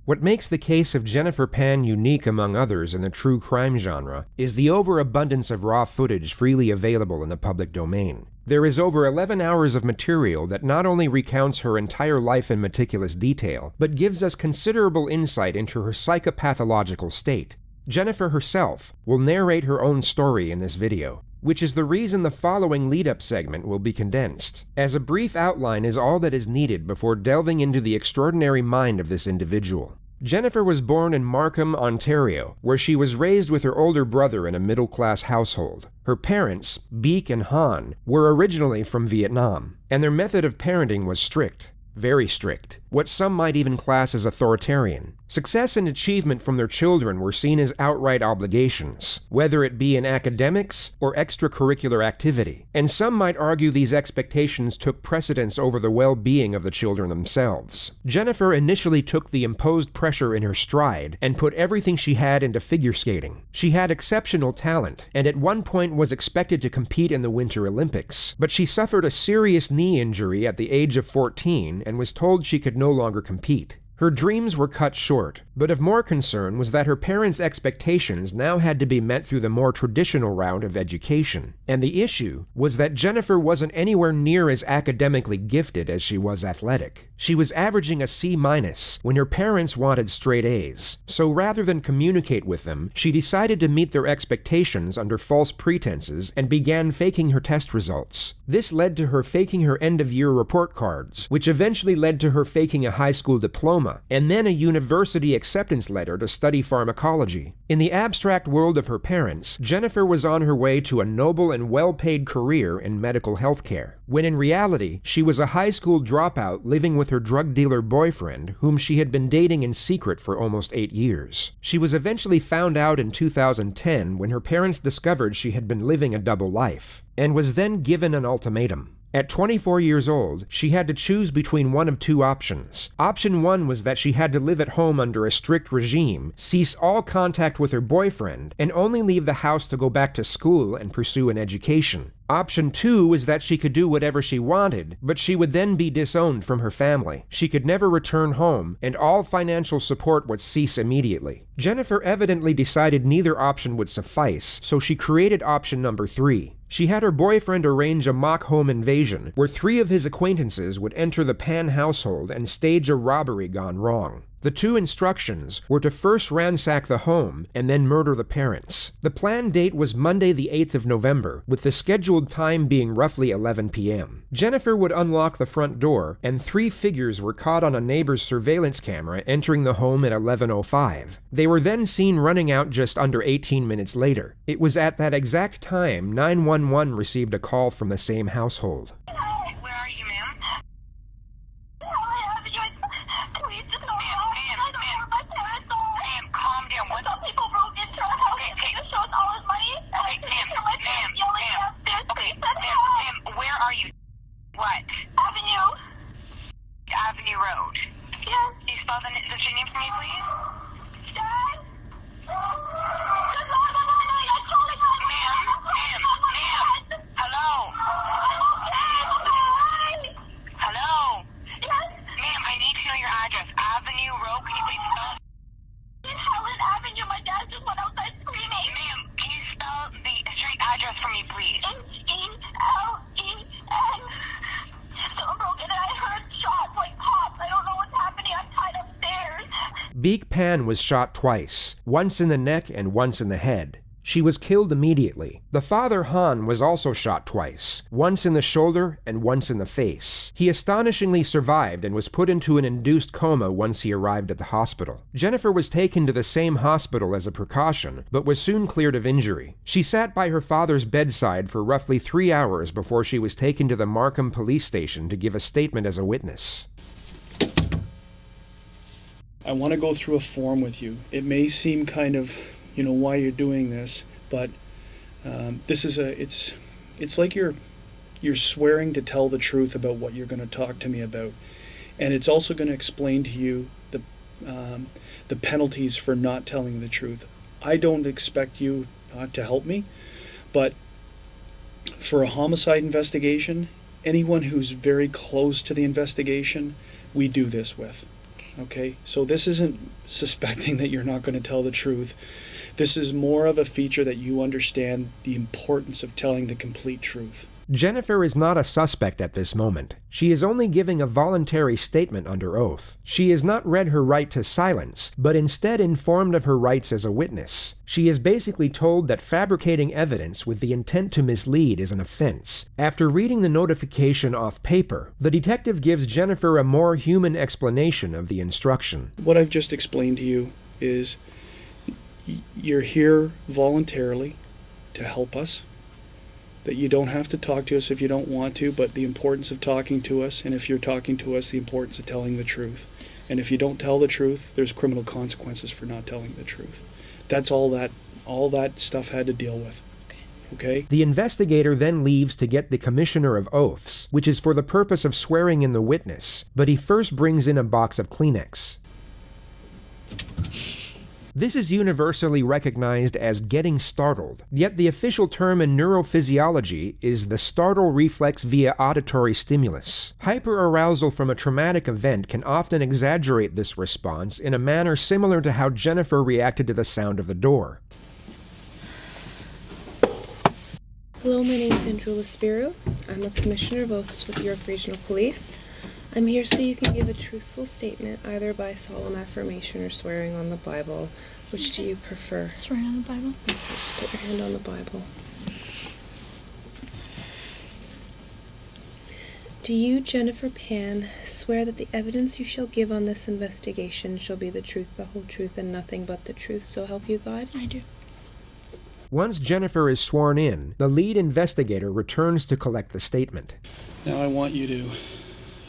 What makes the case of Jennifer Pan unique among others in the true crime genre is the overabundance of raw footage freely available in the public domain. There is over 11 hours of material that not only recounts her entire life in meticulous detail, but gives us considerable insight into her psychopathological state. Jennifer herself will narrate her own story in this video, which is the reason the following lead-up segment will be condensed, as a brief outline is all that is needed before delving into the extraordinary mind of this individual. Jennifer was born in Markham, Ontario, where she was raised with her older brother in a middle-class household. Her parents, Bich and Han, were originally from Vietnam, and their method of parenting was strict. Very strict. What some might even class as authoritarian. Success and achievement from their children were seen as outright obligations, whether it be in academics or extracurricular activity, and some might argue these expectations took precedence over the well-being of the children themselves. Jennifer initially took the imposed pressure in her stride and put everything she had into figure skating. She had exceptional talent, and at one point was expected to compete in the Winter Olympics, but she suffered a serious knee injury at the age of 14 and was told she could no longer compete. Her dreams were cut short, but of more concern was that her parents' expectations now had to be met through the more traditional route of education. And the issue was that Jennifer wasn't anywhere near as academically gifted as she was athletic. She was averaging a C- when her parents wanted straight A's. So rather than communicate with them, she decided to meet their expectations under false pretenses and began faking her test results. This led to her faking her end-of-year report cards, which eventually led to her faking a high school diploma, and then a university acceptance letter to study pharmacology. In the abstract world of her parents, Jennifer was on her way to a noble and well-paid career in medical healthcare, when in reality, she was a high school dropout living with her drug dealer boyfriend, whom she had been dating in secret for almost 8 years. She was eventually found out in 2010 when her parents discovered she had been living a double life, and was then given an ultimatum. At 24 years old, she had to choose between one of two options. Option one was that she had to live at home under a strict regime, cease all contact with her boyfriend, and only leave the house to go back to school and pursue an education. Option two was that she could do whatever she wanted, but she would then be disowned from her family. She could never return home, and all financial support would cease immediately. Jennifer evidently decided neither option would suffice, so she created option number 3. She had her boyfriend arrange a mock home invasion, where 3 of his acquaintances would enter the Pan household and stage a robbery gone wrong. The 2 instructions were to first ransack the home and then murder the parents. The planned date was Monday the 8th of November, with the scheduled time being roughly 11 p.m. Jennifer would unlock the front door, and 3 figures were caught on a neighbor's surveillance camera entering the home at 11:05. They were then seen running out just under 18 minutes later. It was at that exact time 911 received a call from the same household. Avenue Road. Yes. Can you spell the street name for me, please? Dad? Ma'am. Hello? Hello? Yes? Ma'am, I need to know your address. Avenue Road, can you please spell it? In Helen Avenue, my dad just went outside screaming. Ma'am, can you spell the street address for me, please? H-E-L-E-N. Someone broke in and I heard shots like pops. I don't know what's happening. I'm tied upstairs. Bich Pan was shot twice, once in the neck and once in the head. She was killed immediately. The father, Han, was also shot twice, once in the shoulder and once in the face. He astonishingly survived and was put into an induced coma once he arrived at the hospital. Jennifer was taken to the same hospital as a precaution, but was soon cleared of injury. She sat by her father's bedside for roughly 3 hours before she was taken to the Markham police station to give a statement as a witness. I want to go through a form with you. It may seem kind of, why you're doing this, but this is it's like you're swearing to tell the truth about what you're going to talk to me about, and it's also going to explain to you the penalties for not telling the truth. I don't expect you to help me, but for a homicide investigation, anyone who's very close to the investigation, we do this with. Okay? So this isn't suspecting that you're not going to tell the truth. This is more of a feature that you understand the importance of telling the complete truth. Jennifer is not a suspect at this moment. She is only giving a voluntary statement under oath. She has not read her right to silence, but instead informed of her rights as a witness. She is basically told that fabricating evidence with the intent to mislead is an offense. After reading the notification off paper, the detective gives Jennifer a more human explanation of the instruction. What I've just explained to you is you're here voluntarily to help us, that you don't have to talk to us if you don't want to, but the importance of talking to us, and if you're talking to us, the importance of telling the truth. And if you don't tell the truth, there's criminal consequences for not telling the truth. That's all that stuff had to deal with. Okay? The investigator then leaves to get the Commissioner of Oaths, which is for the purpose of swearing in the witness, but he first brings in a box of Kleenex. This is universally recognized as getting startled, yet the official term in neurophysiology is the startle reflex via auditory stimulus. Hyperarousal from a traumatic event can often exaggerate this response in a manner similar to how Jennifer reacted to the sound of the door. Hello, my name is Andrew Spiro. I'm a Commissioner of Oaths with York Regional Police. I'm here so you can give a truthful statement, either by solemn affirmation or swearing on the Bible. Which do you prefer? Swearing on the Bible. Okay, just put your hand on the Bible. Do you, Jennifer Pan, swear that the evidence you shall give on this investigation shall be the truth, the whole truth, and nothing but the truth, so help you God? I do. Once Jennifer is sworn in, the lead investigator returns to collect the statement. Now I want you to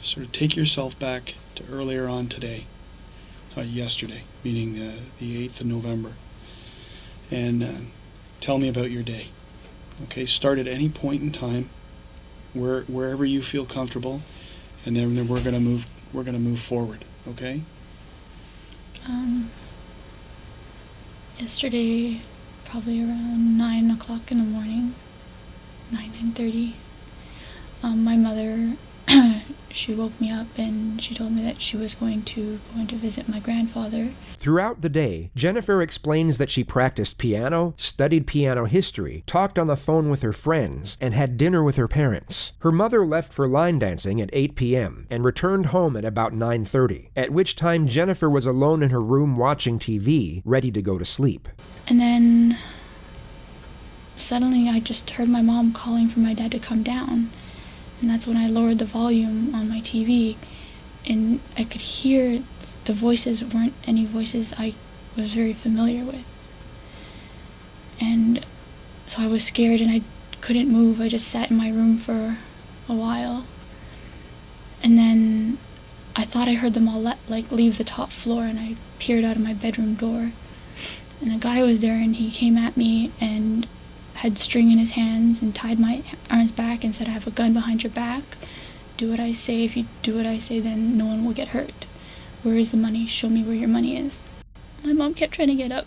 sort of take yourself back to earlier on today, yesterday, meaning the 8th of November, and tell me about your day. Okay, start at any point in time, wherever you feel comfortable, and then we're gonna move forward. Okay. Yesterday, probably around 9 o'clock in the morning, 9:30. My mother. She woke me up and she told me that she was going to visit my grandfather. Throughout the day, Jennifer explains that she practiced piano, studied piano history, talked on the phone with her friends, and had dinner with her parents. Her mother left for line dancing at 8 p.m. and returned home at about 9:30, at which time Jennifer was alone in her room watching TV, ready to go to sleep. And then suddenly I just heard my mom calling for my dad to come down. And that's when I lowered the volume on my TV, and I could hear the voices weren't any voices I was very familiar with. And so I was scared and I couldn't move. I just sat in my room for a while. And then I thought I heard them all leave the top floor, and I peered out of my bedroom door. And a guy was there, and he came at me and had string in his hands and tied my arms back and said, "I have a gun behind your back. Do what I say. If you do what I say, then no one will get hurt. Where is the money? Show me where your money is." My mom kept trying to get up,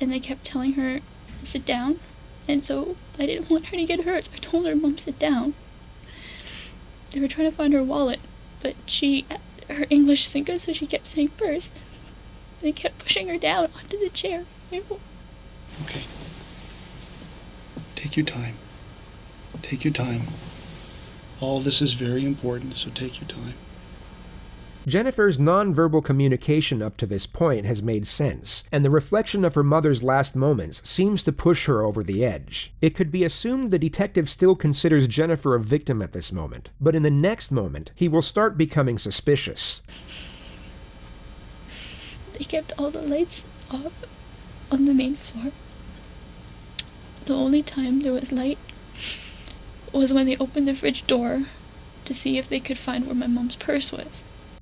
and they kept telling her, "Sit down." And so I didn't want her to get hurt, so I told her, "Mom, sit down." They were trying to find her wallet, but her English isn't good, so she kept saying purse. They kept pushing her down onto the chair. Okay. Take your time. Take your time. All this is very important, so take your time. Jennifer's nonverbal communication up to this point has made sense, and the reflection of her mother's last moments seems to push her over the edge. It could be assumed the detective still considers Jennifer a victim at this moment, but in the next moment, he will start becoming suspicious. They kept all the lights off on the main floor. The only time there was light was when they opened the fridge door to see if they could find where my mom's purse was.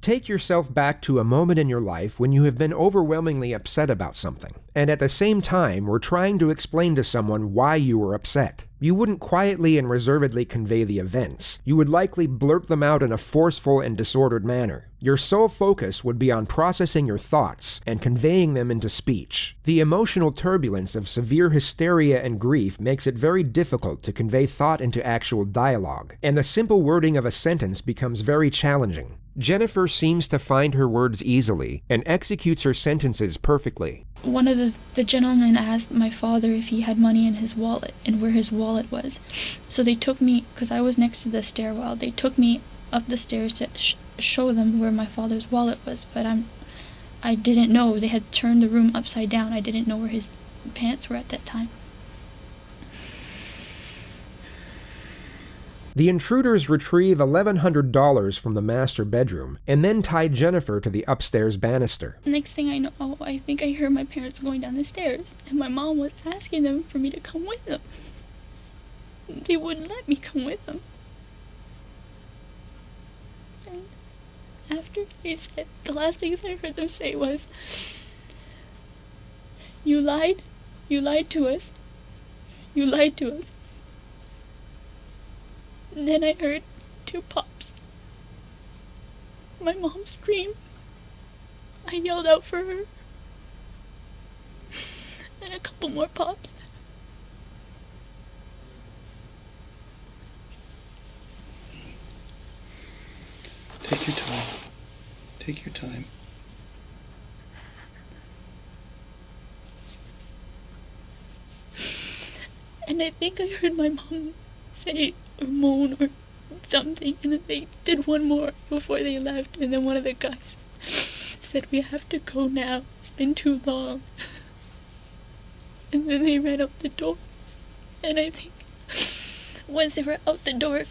Take yourself back to a moment in your life when you have been overwhelmingly upset about something, and at the same time were trying to explain to someone why you were upset. You wouldn't quietly and reservedly convey the events. You would likely blurt them out in a forceful and disordered manner. Your sole focus would be on processing your thoughts and conveying them into speech. The emotional turbulence of severe hysteria and grief makes it very difficult to convey thought into actual dialogue, and the simple wording of a sentence becomes very challenging. Jennifer seems to find her words easily and executes her sentences perfectly. One of the gentlemen asked my father if he had money in his wallet and where his wallet was. So they took me, because I was next to the stairwell, they took me up the stairs to show them where my father's wallet was. But I didn't know. They had turned the room upside down. I didn't know where his pants were at that time. The intruders retrieve $1,100 from the master bedroom and then tie Jennifer to the upstairs banister. Next thing I know, I think I heard my parents going down the stairs, and my mom was asking them for me to come with them. They wouldn't let me come with them. And after they said, the last things I heard them say was, "You lied to us. You lied to us." And then I heard 2 pops. My mom screamed. I yelled out for her. And a couple more pops. Take your time. Take your time. And I think I heard my mom say or moan or something, and then they did one more before they left, and then one of the guys said, "We have to go now, it's been too long." And then they ran out the door, and I think once they were out the door,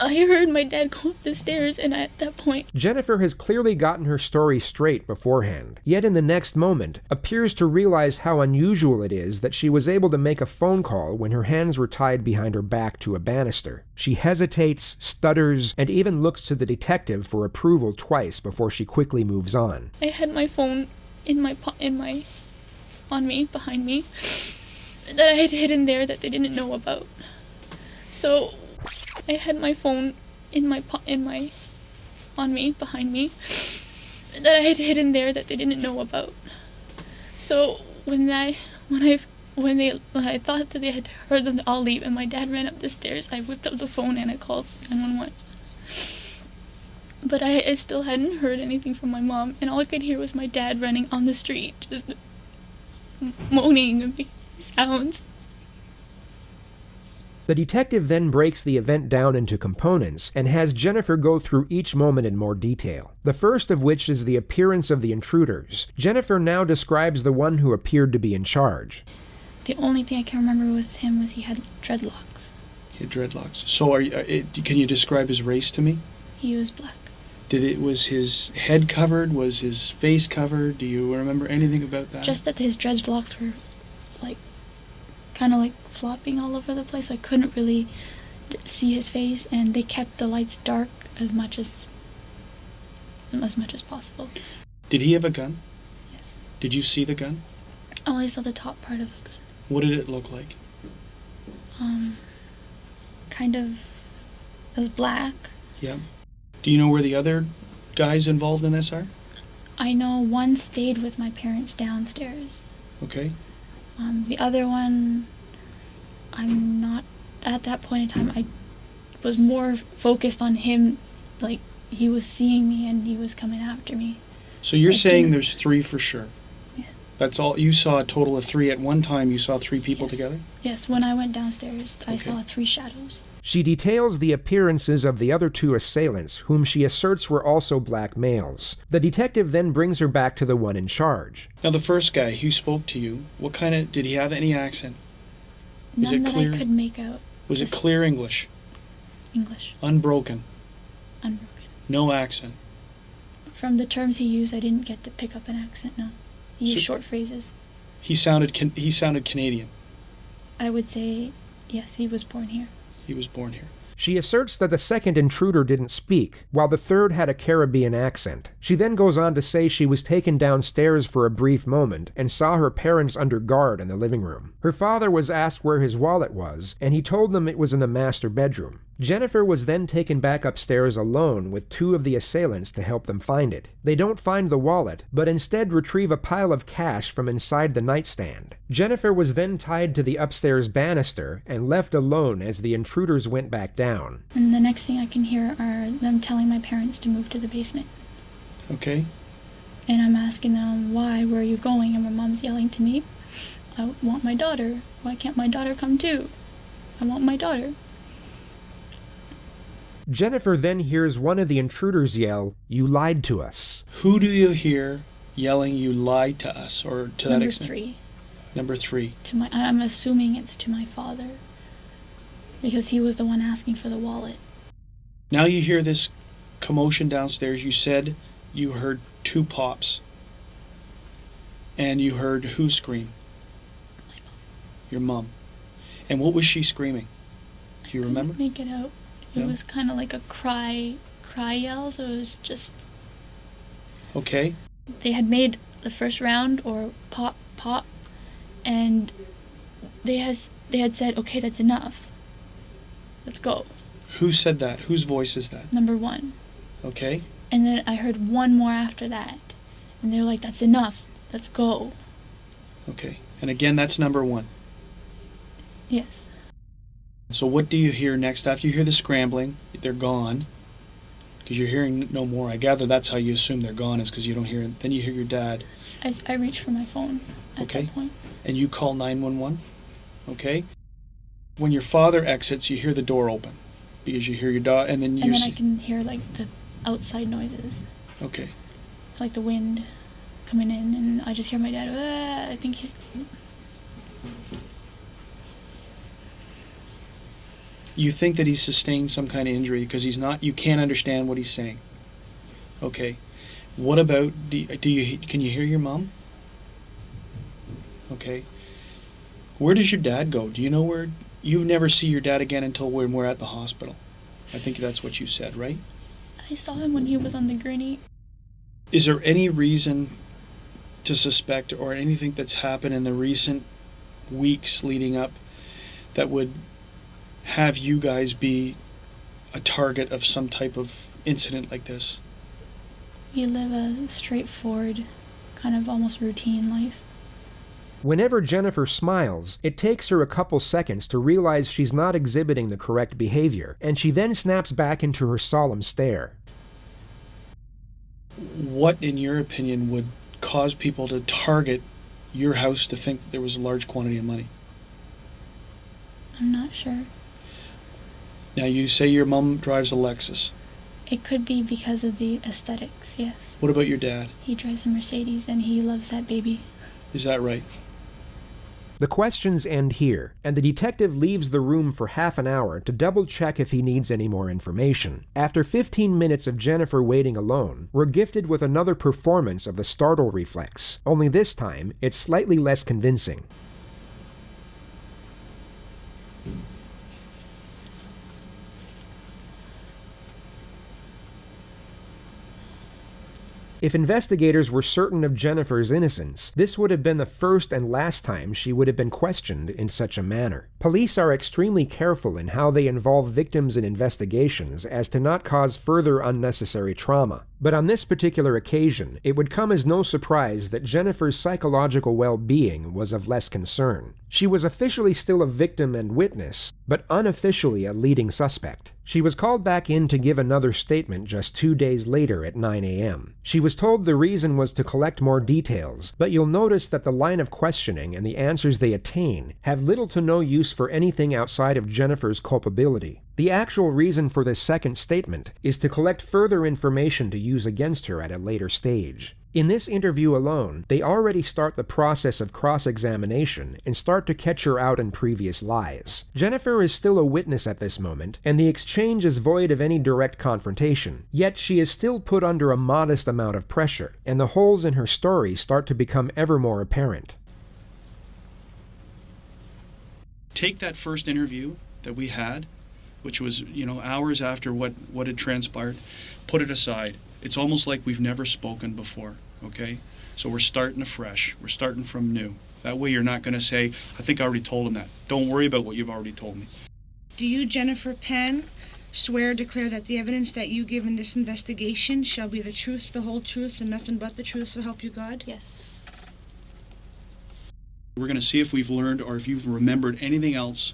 I heard my dad go up the stairs, and at that point... Jennifer has clearly gotten her story straight beforehand, yet in the next moment appears to realize how unusual it is that she was able to make a phone call when her hands were tied behind her back to a banister. She hesitates, stutters, and even looks to the detective for approval twice before she quickly moves on. I had my phone on me, behind me, that I had hidden there that they didn't know about. So I had my phone on me, behind me, that I had hidden there that they didn't know about. So when I thought that they had heard them all leave and my dad ran up the stairs, I whipped up the phone and I called 911. But I still hadn't heard anything from my mom, and all I could hear was my dad running on the street, just moaning and making sounds. The detective then breaks the event down into components and has Jennifer go through each moment in more detail. The first of which is the appearance of the intruders. Jennifer now describes the one who appeared to be in charge. The only thing I can remember was he had dreadlocks. He had dreadlocks. So can you describe his race to me? He was black. Was his head covered? Was his face covered? Do you remember anything about that? Just that his dreadlocks were kind of flopping all over the place. I couldn't really see his face, and they kept the lights dark as much as possible. Did he have a gun? Yes. Did you see the gun? I only saw the top part of the gun. What did it look like? It was black. Yeah. Do you know where the other guys involved in this are? I know one stayed with my parents downstairs. Okay. The other one, I'm not, at that point in time, I was more focused on him, he was seeing me and he was coming after me. So you're saying there's 3 for sure? Yes. That's all, you saw a total of 3 at one time, you saw 3 people Yes. together? Yes, when I went downstairs, I Okay. saw 3 shadows. She details the appearances of the other 2 assailants, whom she asserts were also black males. The detective then brings her back to the one in charge. Now the first guy who spoke to you, did he have any accent? Was None it that clear? I could make out. Was it clear English? English. Unbroken? Unbroken. No accent? From the terms he used, I didn't get to pick up an accent, no. He used So- short phrases. He sounded Canadian. I would say, yes, he was born here. He was born here. She asserts that the second intruder didn't speak, while the third had a Caribbean accent. She then goes on to say she was taken downstairs for a brief moment and saw her parents under guard in the living room. Her father was asked where his wallet was, and he told them it was in the master bedroom. Jennifer was then taken back upstairs alone with two of the assailants to help them find it. They don't find the wallet, but instead retrieve a pile of cash from inside the nightstand. Jennifer was then tied to the upstairs banister and left alone as the intruders went back down. And the next thing I can hear are them telling my parents to move to the basement. Okay. And I'm asking them, why, where are you going? And my mom's yelling to me, I want my daughter. Why can't my daughter come too? I want my daughter. Jennifer then hears one of the intruders yell, "You lied to us." Who do you hear yelling, "You lied to us," or to that extent? Number 3. Number 3. I'm assuming it's to my father, because he was the one asking for the wallet. Now you hear this commotion downstairs. You said you heard 2 pops. And you heard who scream? My mom. Your mom. And what was she screaming? Do you remember? I couldn't make it out. It No? was kind of like a cry yell, so it was just... Okay. They had made the first round, or pop, and they had said, okay, that's enough. Let's go. Who said that? Whose voice is that? Number 1. Okay. And then I heard one more after that. And they were like, that's enough. Let's go. Okay. And again, that's number 1. Yes. So what do you hear next? After you hear the scrambling, they're gone. Because you're hearing no more. I gather that's how you assume they're gone, is because you don't hear it. Then you hear your dad. I reached for my phone at Okay. that point. And you call 911. Okay. When your father exits, you hear the door open. Because you hear your dog, and then you And then I can hear like the outside noises. Okay. Like the wind coming in, and I just hear my dad, I think he's... You think that he's sustained some kind of injury because he's not, you can't understand what he's saying. Okay. What about, can you hear your mom? Okay. Where does your dad go? Do you know where, you never see your dad again until when we're at the hospital. I think that's what you said, right? I saw him when he was on the gurney. Is there any reason to suspect, or anything that's happened in the recent weeks leading up, that would have you guys be a target of some type of incident like this? We live a straightforward, kind of almost routine life. Whenever Jennifer smiles, it takes her a couple seconds to realize she's not exhibiting the correct behavior, and she then snaps back into her solemn stare. What, in your opinion, would cause people to target your house to think that there was a large quantity of money? I'm not sure. Now, you say your mom drives a Lexus. It could be because of the aesthetics, yes. What about your dad? He drives a Mercedes and he loves that baby. Is that right? The questions end here, and the detective leaves the room for half an hour to double-check if he needs any more information. After 15 minutes of Jennifer waiting alone, we're gifted with another performance of the startle reflex, only this time it's slightly less convincing. If investigators were certain of Jennifer's innocence, this would have been the first and last time she would have been questioned in such a manner. Police are extremely careful in how they involve victims in investigations as to not cause further unnecessary trauma. But on this particular occasion, it would come as no surprise that Jennifer's psychological well-being was of less concern. She was officially still a victim and witness, but unofficially a leading suspect. She was called back in to give another statement just 2 days later at 9 a.m. She was told the reason was to collect more details, but you'll notice that the line of questioning and the answers they attain have little to no use for anything outside of Jennifer's culpability. The actual reason for this second statement is to collect further information to use against her at a later stage. In this interview alone, they already start the process of cross-examination and start to catch her out in previous lies. Jennifer is still a witness at this moment, and the exchange is void of any direct confrontation. Yet she is still put under a modest amount of pressure, and the holes in her story start to become ever more apparent. Take that first interview that we had which was, hours after what had transpired. Put it aside. It's almost like we've never spoken before, okay? So we're starting afresh. We're starting from new. That way you're not going to say, I think I already told him that. Don't worry about what you've already told me. Do you, Jennifer Pan, swear or declare that the evidence that you give in this investigation shall be the truth, the whole truth, and nothing but the truth, so help you God? Yes. We're going to see if we've learned or if you've remembered anything else.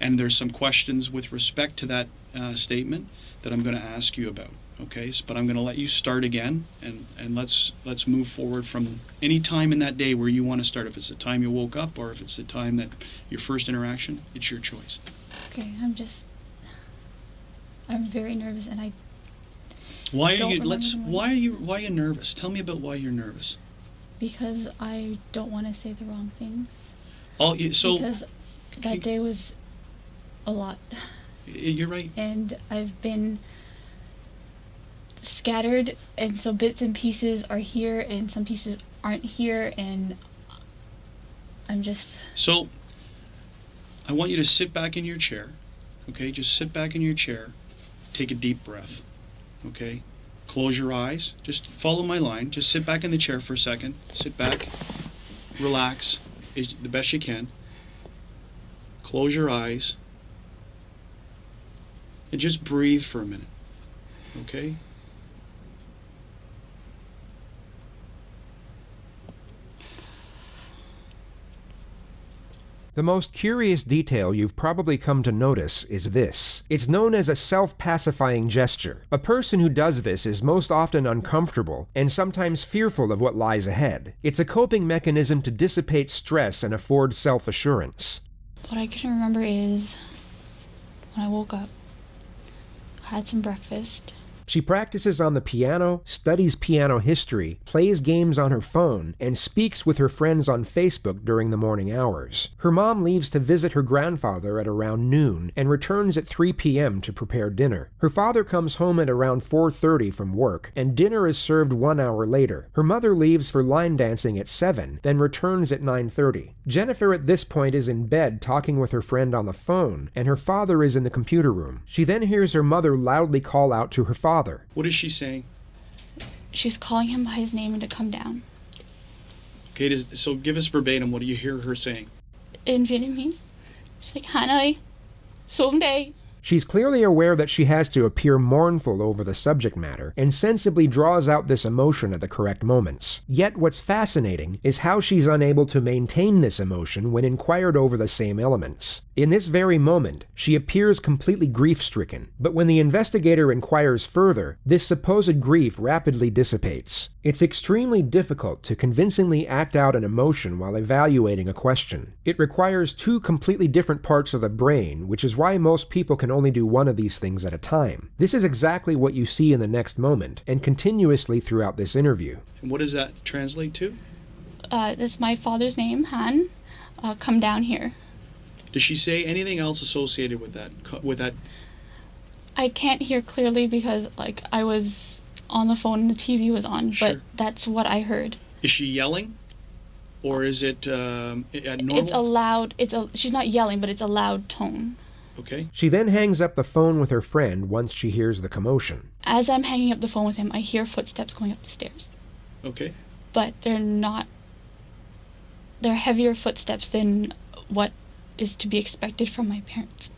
And there's some questions with respect to that statement that I'm going to ask you about. Okay, but I'm going to let you start again, and let's move forward from any time in that day where you want to start. If it's the time you woke up or if it's the time that your first interaction, it's your choice. Okay, I'm very nervous, and Why are you nervous? Tell me about why you're nervous. because I don't want to say the wrong things. Because that day was a lot. You're right. And I've been scattered, and so bits and pieces are here and some pieces aren't here, and I'm just... So I want you to sit back in your chair, okay? Just sit back in your chair, take a deep breath, okay? Close your eyes, just follow my line, just sit back in the chair for a second, sit back, relax as the best you can, close your eyes, and just breathe for a minute, okay? The most curious detail you've probably come to notice is this. It's known as a self-pacifying gesture. A person who does this is most often uncomfortable and sometimes fearful of what lies ahead. It's a coping mechanism to dissipate stress and afford self-assurance. What I can remember is when I woke up, I had some breakfast. She practices on the piano, studies piano history, plays games on her phone, and speaks with her friends on Facebook during the morning hours. Her mom leaves to visit her grandfather at around noon and returns at 3 p.m. to prepare dinner. Her father comes home at around 4:30 from work, and dinner is served 1 hour later. Her mother leaves for line dancing at 7, then returns at 9:30. Jennifer at this point is in bed talking with her friend on the phone, and her father is in the computer room. She then hears her mother loudly call out to her father. What is she saying? She's calling him by his name and to come down. Okay, so give us verbatim, what do you hear her saying? In Vietnamese, she's like, Hanoi, xuống đây. She's clearly aware that she has to appear mournful over the subject matter, and sensibly draws out this emotion at the correct moments. Yet what's fascinating is how she's unable to maintain this emotion when inquired over the same elements. In this very moment, she appears completely grief-stricken, but when the investigator inquires further, this supposed grief rapidly dissipates. It's extremely difficult to convincingly act out an emotion while evaluating a question. It requires two completely different parts of the brain, which is why most people can only do one of these things at a time. This is exactly what you see in the next moment, and continuously throughout this interview. And what does that translate to? That's my father's name, Han. Come down here. Does she say anything else associated with that? I can't hear clearly because, I was on the phone and the TV was on, Sure. but that's what I heard. Is she yelling? Or is it normal? It's a loud, she's not yelling, but it's a loud tone. Okay. She then hangs up the phone with her friend once she hears the commotion. As I'm hanging up the phone with him, I hear footsteps going up the stairs. Okay. But they're heavier footsteps than what is to be expected from my parents.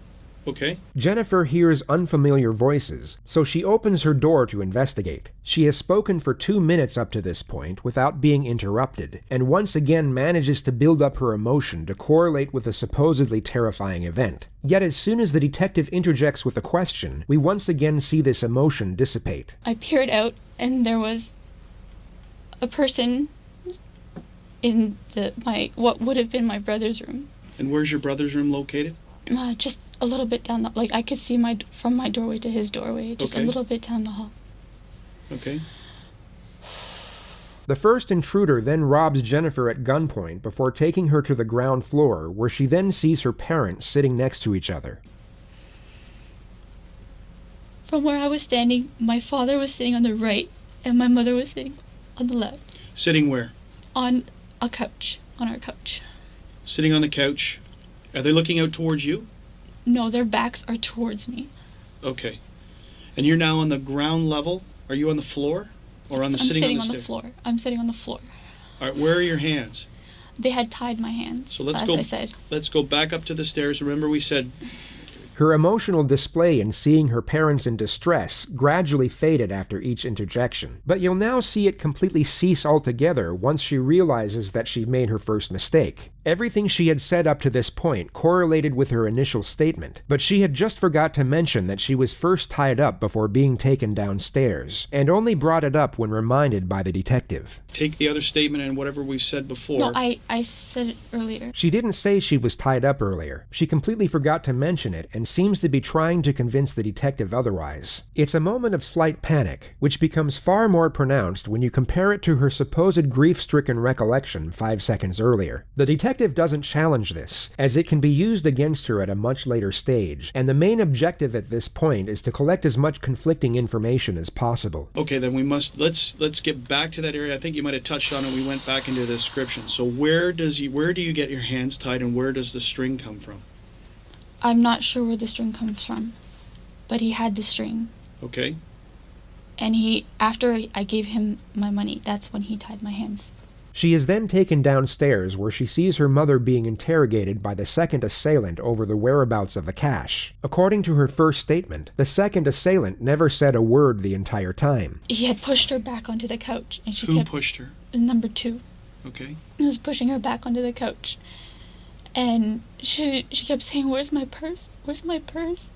Okay. Jennifer hears unfamiliar voices, so she opens her door to investigate. She has spoken for 2 minutes up to this point without being interrupted, and once again manages to build up her emotion to correlate with a supposedly terrifying event. Yet as soon as the detective interjects with a question, we once again see this emotion dissipate. I peered out, and there was a person in what would have been my brother's room. And where's your brother's room located? Just a little bit down I could see from my doorway to his doorway, just Okay. a little bit down the hall. Okay. The first intruder then robs Jennifer at gunpoint before taking her to the ground floor, where she then sees her parents sitting next to each other. From where I was standing, my father was sitting on the right, and my mother was sitting on the left. Sitting where? On our couch. Sitting on the couch. Are they looking out towards you? No, their backs are towards me. Okay. And you're now on the ground level? Are you on the floor? Or on the I'm sitting on the the stairs? floor. I'm sitting on the floor. All right, where are your hands? They had tied my hands, So let's as go. I said. Let's go back up to the stairs. Remember we said Her emotional display in seeing her parents in distress gradually faded after each interjection, but you'll now see it completely cease altogether once she realizes that she made her first mistake. Everything she had said up to this point correlated with her initial statement, but she had just forgot to mention that she was first tied up before being taken downstairs, and only brought it up when reminded by the detective. take the other statement and whatever we've said before. No, I said it earlier. She didn't say she was tied up earlier. She completely forgot to mention it and seems to be trying to convince the detective otherwise. It's a moment of slight panic, which becomes far more pronounced when you compare it to her supposed grief-stricken recollection 5 seconds earlier. The detective doesn't challenge this, as it can be used against her at a much later stage, and the main objective at this point is to collect as much conflicting information as possible. Okay, then let's get back to that area. I think you might have touched on it. We went back into the description. So where do you get your hands tied, and where does the string come from? I'm not sure where the string comes from, but he had the string. Okay. And after I gave him my money, that's when he tied my hands. She is then taken downstairs where she sees her mother being interrogated by the second assailant over the whereabouts of the cash. According to her first statement, the second assailant never said a word the entire time. He had pushed her back onto the couch, and Who pushed her? Number 2. Okay. He was pushing her back onto the couch. And she kept saying, "Where's my purse? Where's my purse?"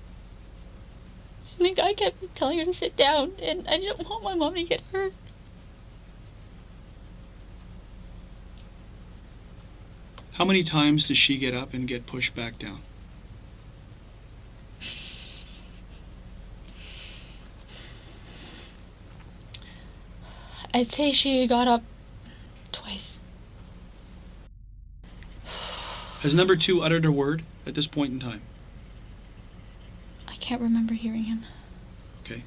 And the guy kept telling her to sit down, and I didn't want my mom to get hurt. How many times does she get up and get pushed back down? I'd say she got up twice. Has number 2 uttered a word at this point in time? I can't remember hearing him. Okay.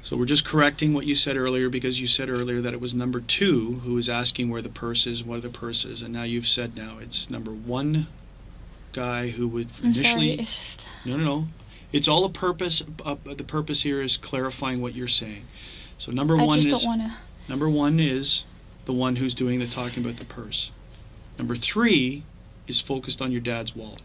So we're just correcting what you said earlier, because you said earlier that it was number 2 who was asking where the purse is, what are the purses, and now you've said now it's number 1 guy who would initially... I'm sorry, it's just... No. It's all a purpose. The purpose here is clarifying what you're saying. So number 1 I is... just don't want to... Number 1 is the one who's doing the talking about the purse. Number 3 is focused on your dad's wallet.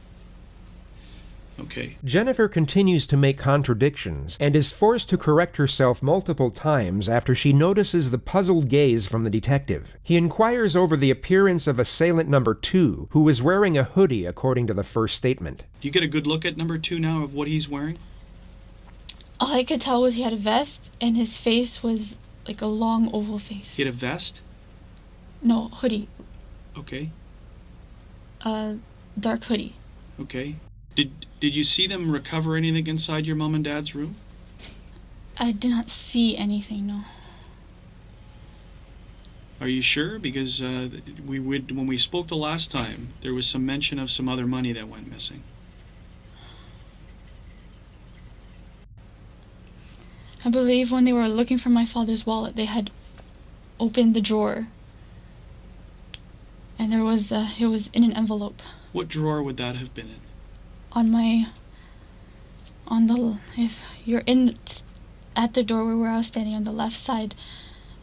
Okay. Jennifer continues to make contradictions and is forced to correct herself multiple times after she notices the puzzled gaze from the detective. He inquires over the appearance of assailant number 2, who is wearing a hoodie according to the first statement. Do you get a good look at number 2 now of what he's wearing? All I could tell was he had a vest, and his face was like a long oval face. He had a vest? No, hoodie. Okay. Dark hoodie. Okay. Did you see them recover anything inside your mom and dad's room? I did not see anything, no. Are you sure? Because when we spoke the last time, there was some mention of some other money that went missing. I believe when they were looking for my father's wallet, they had opened the drawer. And it was in an envelope. What drawer would that have been in? If you're at the doorway where I was standing on the left side,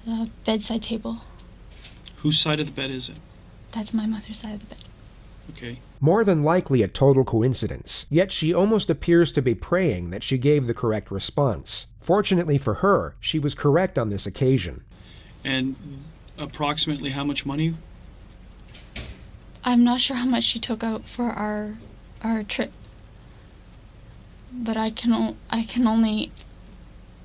the bedside table. Whose side of the bed is it? That's my mother's side of the bed. Okay. More than likely a total coincidence, yet she almost appears to be praying that she gave the correct response. Fortunately for her, she was correct on this occasion. And approximately how much money? I'm not sure how much she took out for our trip, but I can only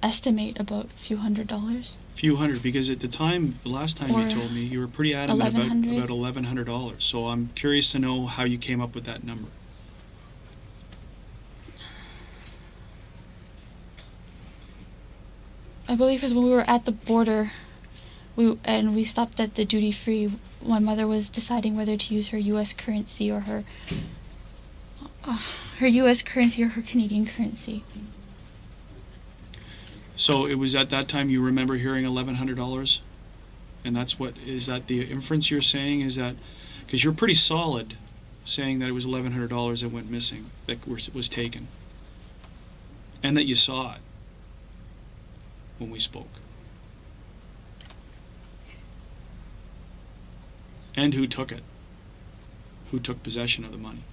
estimate about a few $100s. Few hundred, because at the time, the last time you told me, you were pretty adamant about $1,100. So I'm curious to know how you came up with that number. I believe because when we were at the border, we stopped at the duty free. My mother was deciding whether to use her U.S. currency or her U.S. currency or her Canadian currency. So it was at that time you remember hearing $1,100, and is that the inference you're saying? Is that because you're pretty solid saying that it was $1,100 that went missing, that was taken, and that you saw it when we spoke. And who took it? Who took possession of the money?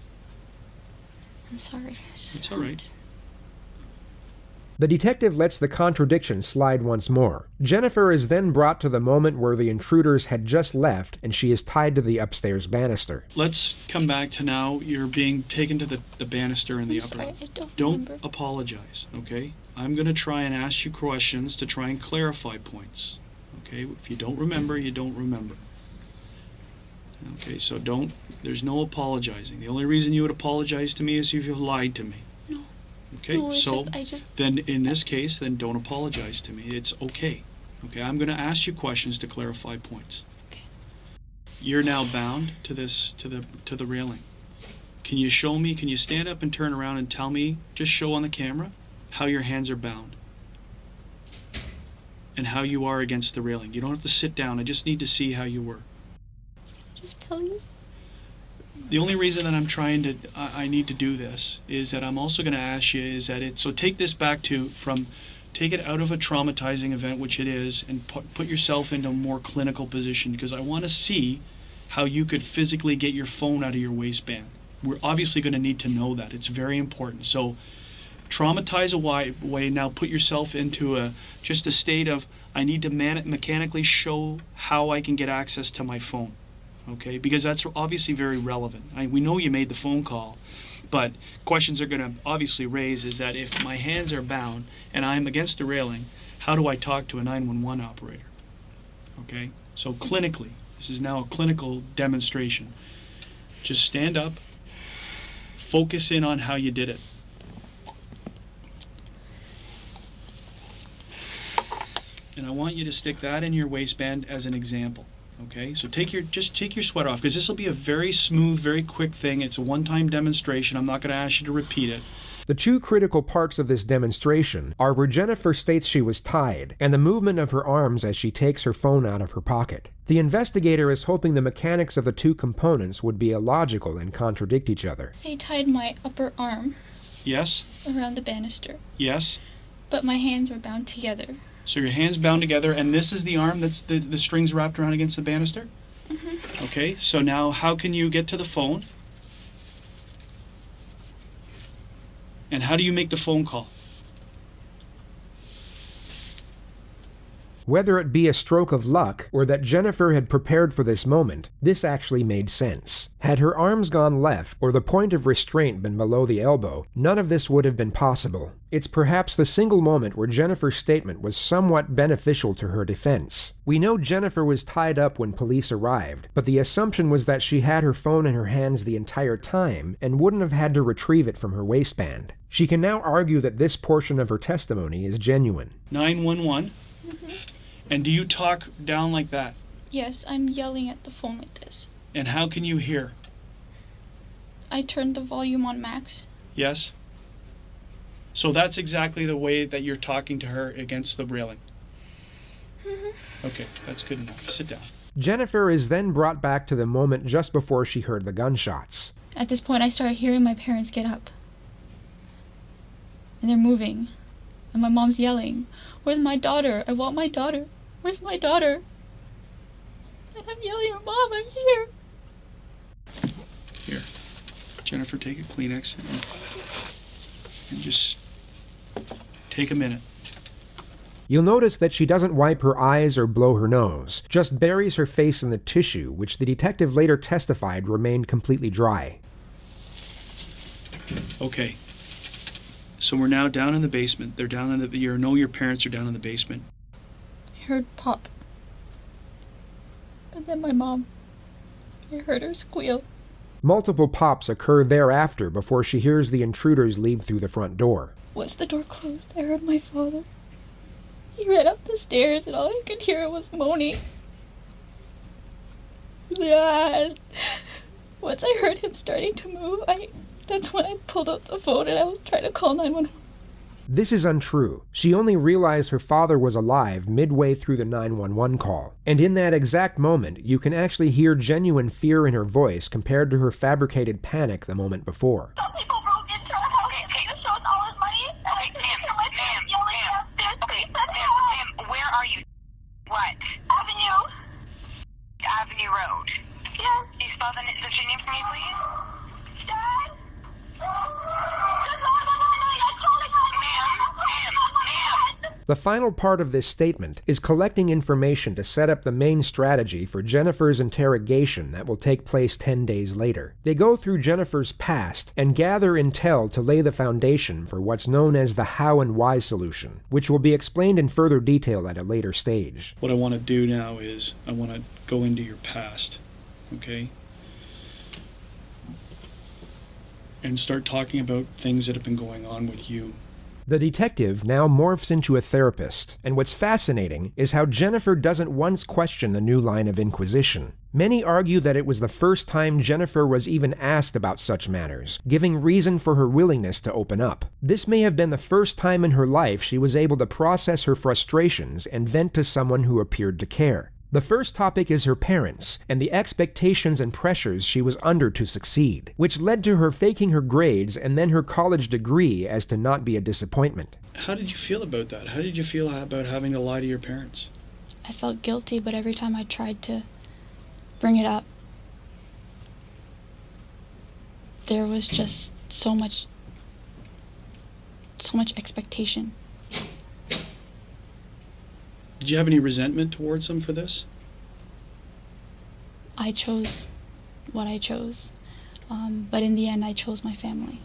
I'm sorry. It's all right. The detective lets the contradiction slide once more. Jennifer is then brought to the moment where the intruders had just left and she is tied to the upstairs banister. Let's come back to now. You're being taken to the banister in the upper. Sorry, I Don't remember. apologize, okay? I'm going to try and ask you questions to try and clarify points, okay? If you don't remember, you don't remember. Okay, so there's no apologizing. The only reason you would apologize to me is if you've lied to me. No. Okay, No, it's so just then in this case, then don't apologize to me. It's okay. Okay, I'm going to ask you questions to clarify points. Okay. You're now bound to the railing. Can you show me, can you stand up and turn around and tell me, just show on the camera, how your hands are bound? And how you are against the railing. You don't have to sit down. I just need to see how you were. just tell you. The only reason that I'm trying to, I need to do this is that I'm also going to ask you is that so take this back take it out of a traumatizing event, which it is, and put yourself into a more clinical position, because I want to see how you could physically get your phone out of your waistband. We're obviously going to need to know that. It's very important. So traumatize away, now put yourself into just a state of, I need to mechanically show how I can get access to my phone. Okay, because that's obviously very relevant. We know you made the phone call, but questions are going to obviously raise is that if my hands are bound and I'm against the railing, how do I talk to a 911 operator? Okay, so clinically, this is now a clinical demonstration. Just stand up, focus in on how you did it. And I want you to stick that in your waistband as an example. Okay, so just take your sweater off, because this will be a very smooth, very quick thing. It's a one-time demonstration. I'm not going to ask you to repeat it. The two critical parts of this demonstration are where Jennifer states she was tied, and the movement of her arms as she takes her phone out of her pocket. The investigator is hoping the mechanics of the two components would be illogical and contradict each other. I tied my upper arm Yes? around the banister, Yes? but my hands were bound together. So your hands bound together, and this is the arm that's the strings wrapped around against the banister? Mm-hmm. Okay, so now how can you get to the phone? And how do you make the phone call? Whether it be a stroke of luck or that Jennifer had prepared for this moment, this actually made sense. Had her arms gone left or the point of restraint been below the elbow, none of this would have been possible. It's perhaps the single moment where Jennifer's statement was somewhat beneficial to her defense. We know Jennifer was tied up when police arrived, but the assumption was that she had her phone in her hands the entire time and wouldn't have had to retrieve it from her waistband. She can now argue that this portion of her testimony is genuine. 911? Mm-hmm. And do you talk down like that? Yes, I'm yelling at the phone like this. And how can you hear? I turned the volume on max. Yes? So that's exactly the way that you're talking to her against the railing. Mm-hmm. Okay, that's good enough. Sit down. Jennifer is then brought back to the moment just before she heard the gunshots. At this point, I started hearing my parents get up. And they're moving. And my mom's yelling, "Where's my daughter? I want my daughter. Where's my daughter?" And I'm yelling, "Mom, I'm here." Here. Jennifer, take a Kleenex and just take a minute. You'll notice that she doesn't wipe her eyes or blow her nose, just buries her face in the tissue, which the detective later testified remained completely dry. Okay. So we're now down in the basement. They're down in your parents are down in the basement. I heard pop. But then my mom, I heard her squeal. Multiple pops occur thereafter before she hears the intruders leave through the front door. Once the door closed, I heard my father. He ran up the stairs and all I could hear was moaning. Dad. Once I heard him starting to move, that's when I pulled out the phone and I was trying to call 911. This is untrue. She only realized her father was alive midway through the 911 call, and in that exact moment, you can actually hear genuine fear in her voice compared to her fabricated panic the moment before. Some people broke into our house. Okay, this shows all his money. Okay, ma'am, where are you? What? Avenue Road. Yes. Can you spell the street name for me, please? Dad? Ma'am. The final part of this statement is collecting information to set up the main strategy for Jennifer's interrogation that will take place 10 days later. They go through Jennifer's past and gather intel to lay the foundation for what's known as the how and why solution, which will be explained in further detail at a later stage. What I want to do now is I want to go into your past, okay? And start talking about things that have been going on with you. The detective now morphs into a therapist, and what's fascinating is how Jennifer doesn't once question the new line of inquisition. Many argue that it was the first time Jennifer was even asked about such matters, giving reason for her willingness to open up. This may have been the first time in her life she was able to process her frustrations and vent to someone who appeared to care. The first topic is her parents, and the expectations and pressures she was under to succeed, which led to her faking her grades and then her college degree as to not be a disappointment. How did you feel about that? How did you feel about having to lie to your parents? I felt guilty, but every time I tried to bring it up, there was just so much expectation. Did you have any resentment towards them for this? I chose what I chose, but in the end I chose my family.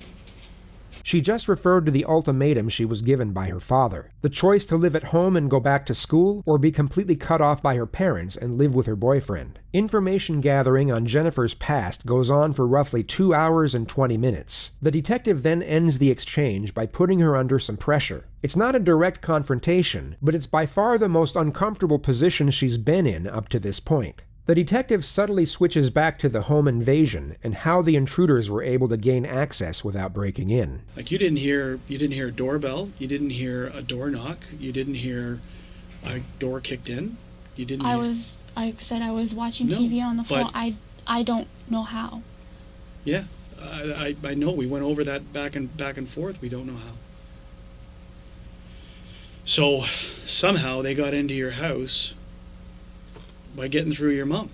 She just referred to the ultimatum she was given by her father, the choice to live at home and go back to school, or be completely cut off by her parents and live with her boyfriend. Information gathering on Jennifer's past goes on for roughly 2 hours and 20 minutes. The detective then ends the exchange by putting her under some pressure. It's not a direct confrontation, but it's by far the most uncomfortable position she's been in up to this point. The detective subtly switches back to the home invasion and how the intruders were able to gain access without breaking in. Like you didn't hear a doorbell, you didn't hear a door knock, you didn't hear a door kicked in, you didn't. I was watching TV on the phone. I don't know how. Yeah, I know. We went over that back and forth. We don't know how. So somehow they got into your house by getting through your mom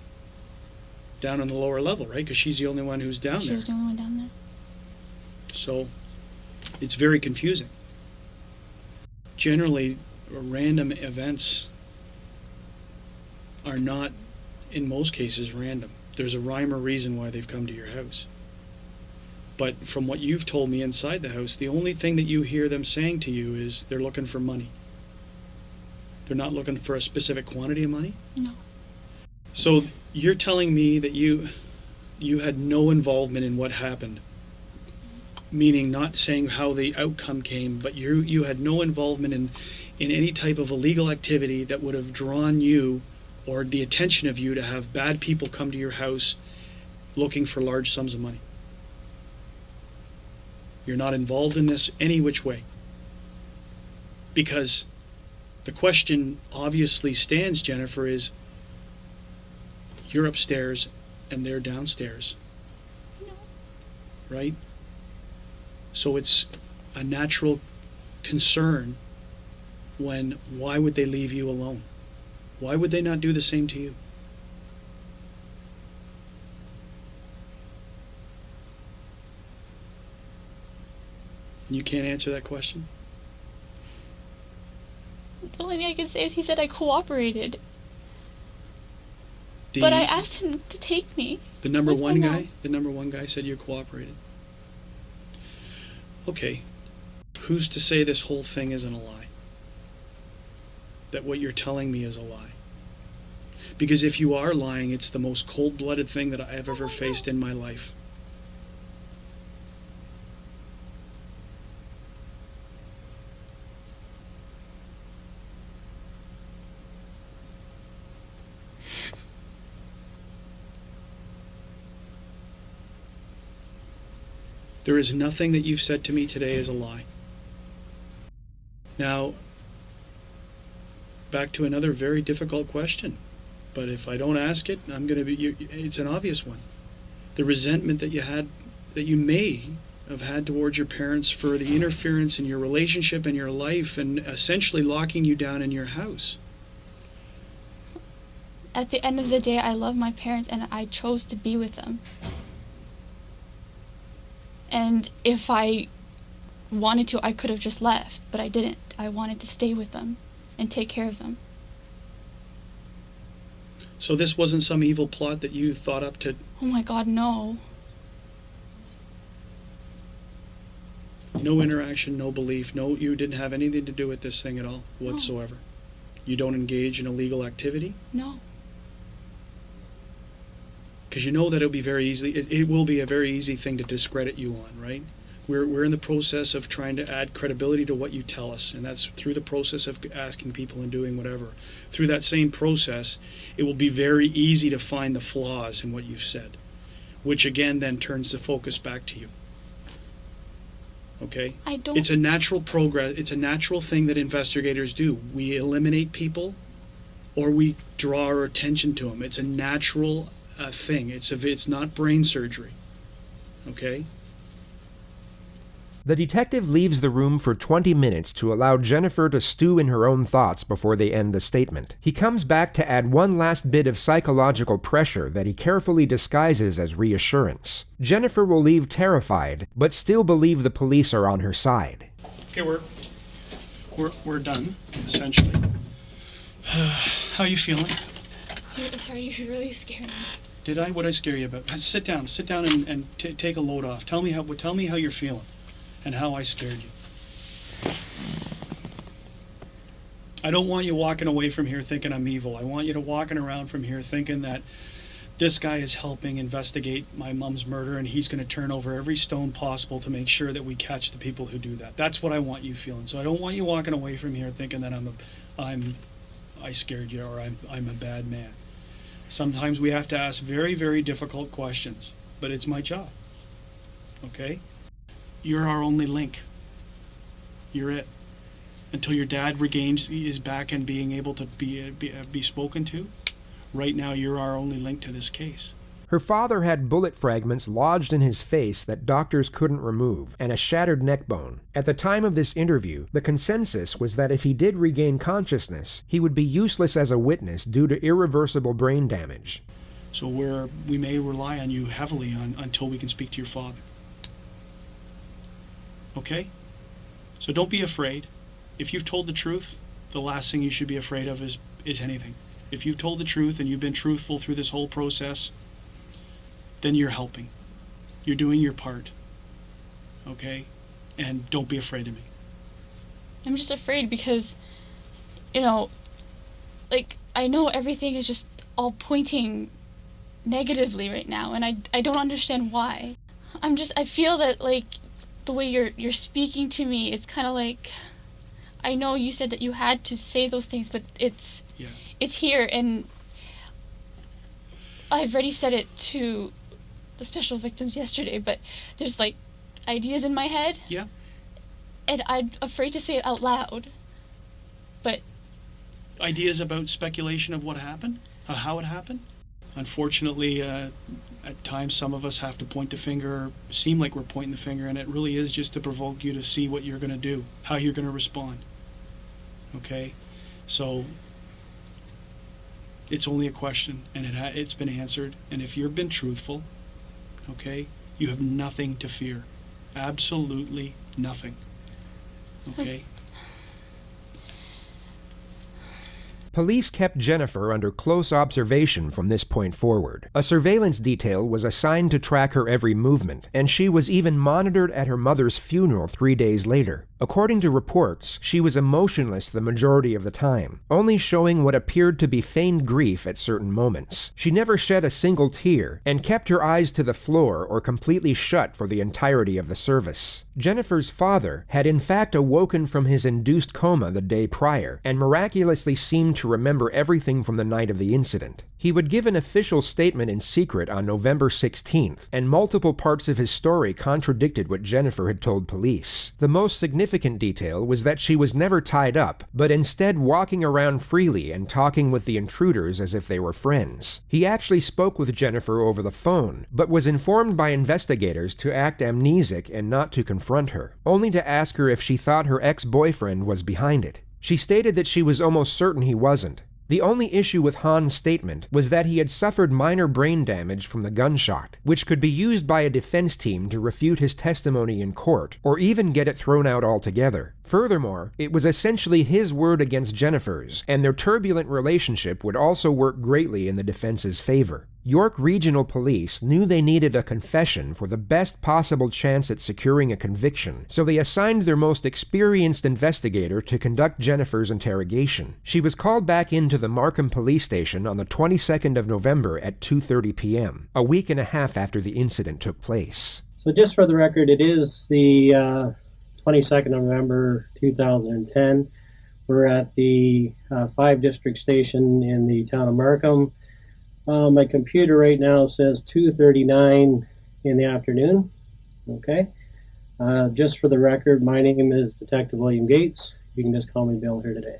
down on the lower level, right? Because she's the only one who's down there. She was the only one down there. So it's very confusing. Generally, random events are not, in most cases, random. There's a rhyme or reason why they've come to your house. But from what you've told me inside the house, the only thing that you hear them saying to you is they're looking for money. They're not looking for a specific quantity of money? No. So you're telling me that you had no involvement in what happened, meaning not saying how the outcome came, but you had no involvement in any type of illegal activity that would have drawn you or the attention of you to have bad people come to your house looking for large sums of money. You're not involved in this any which way. Because the question obviously stands, Jennifer, is you're upstairs and they're downstairs. No. Right? So it's a natural concern why would they leave you alone? Why would they not do the same to you? You can't answer that question? The only thing I can say is he said I cooperated. But I asked him to take me. The number one guy said you cooperated. Okay. Who's to say this whole thing isn't a lie? That what you're telling me is a lie? Because if you are lying, it's the most cold-blooded thing that I've ever faced in my life. There is nothing that you've said to me today is a lie. Now, back to another very difficult question. But if I don't ask it, it's an obvious one. The resentment that you may have had towards your parents for the interference in your relationship and your life and essentially locking you down in your house. At the end of the day, I love my parents and I chose to be with them. And if I wanted to, I could have just left, but I didn't. I wanted to stay with them and take care of them. So this wasn't some evil plot that you thought up to... Oh my God, no. No interaction, no belief, you didn't have anything to do with this thing at all, whatsoever. No. You don't engage in illegal activity? No. Because you know that it will be a very easy thing to discredit you on, right? We're in the process of trying to add credibility to what you tell us, and that's through the process of asking people and doing whatever. Through that same process, it will be very easy to find the flaws in what you've said, which again then turns the focus back to you. Okay? It's a natural progress. It's a natural thing that investigators do. We eliminate people, or we draw our attention to them. It's a natural thing. It's not brain surgery. Okay? The detective leaves the room for 20 minutes to allow Jennifer to stew in her own thoughts before they end the statement. He comes back to add one last bit of psychological pressure that he carefully disguises as reassurance. Jennifer will leave terrified, but still believe the police are on her side. Okay, we're done, essentially. How are you feeling? Sorry, you really scared me. Did I? What did I scare you about? Sit down and take a load off. Tell me how you're feeling. And how I scared you. I don't want you walking away from here thinking I'm evil. I want you to walking around from here thinking that this guy is helping investigate my mom's murder and he's going to turn over every stone possible to make sure that we catch the people who do that. That's what I want you feeling. So I don't want you walking away from here thinking that I scared you or I'm a bad man. Sometimes we have to ask very, very difficult questions, but it's my job. Okay? You're our only link. You're it. Until your dad regains his back and being able to be spoken to, right now you're our only link to this case. Her father had bullet fragments lodged in his face that doctors couldn't remove, and a shattered neck bone. At the time of this interview, the consensus was that if he did regain consciousness, he would be useless as a witness due to irreversible brain damage. So we may rely on you heavily until we can speak to your father. Okay? So don't be afraid. If you've told the truth, the last thing you should be afraid of is anything. If you've told the truth and you've been truthful through this whole process, then you're helping. You're doing your part. Okay? And don't be afraid of me. I'm just afraid because, I know everything is just all pointing negatively right now, and I don't understand why. I feel that, the way you're speaking to me, it's kind of like, I know you said that you had to say those things, but it's here, and I've already said it to the special victims yesterday, but there's ideas in my head. Yeah. And I'm afraid to say it out loud. But ideas about speculation of what happened, how it happened. Unfortunately, at times some of us have to point the finger, seem like we're pointing the finger, and it really is just to provoke you to see what you're going to do, how you're going to respond. Okay? So it's only a question, and it's been answered, and if you've been truthful, okay, you have nothing to fear. Absolutely nothing. Okay? Police kept Jennifer under close observation from this point forward. A surveillance detail was assigned to track her every movement, and she was even monitored at her mother's funeral 3 days later. According to reports, she was emotionless the majority of the time, only showing what appeared to be feigned grief at certain moments. She never shed a single tear, and kept her eyes to the floor or completely shut for the entirety of the service. Jennifer's father had in fact awoken from his induced coma the day prior, and miraculously seemed to remember everything from the night of the incident. He would give an official statement in secret on November 16th, and multiple parts of his story contradicted what Jennifer had told police. The most significant significant detail was that she was never tied up, but instead walking around freely and talking with the intruders as if they were friends. He actually spoke with Jennifer over the phone, but was informed by investigators to act amnesic and not to confront her, only to ask her if she thought her ex-boyfriend was behind it. She stated that she was almost certain he wasn't. The only issue with Hann's statement was that he had suffered minor brain damage from the gunshot, which could be used by a defense team to refute his testimony in court, or even get it thrown out altogether. Furthermore, it was essentially his word against Jennifer's, and their turbulent relationship would also work greatly in the defense's favor. York Regional Police knew they needed a confession for the best possible chance at securing a conviction, so they assigned their most experienced investigator to conduct Jennifer's interrogation. She was called back into the Markham Police Station on the 22nd of November at 2:30 p.m., a week and a half after the incident took place. So just for the record, it is the 22nd of November 2010. We're at the 5 District Station in the town of Markham. My computer right now says 2:39 in the afternoon. Okay. Just for the record, my name is Detective William Gates. You can just call me Bill here today.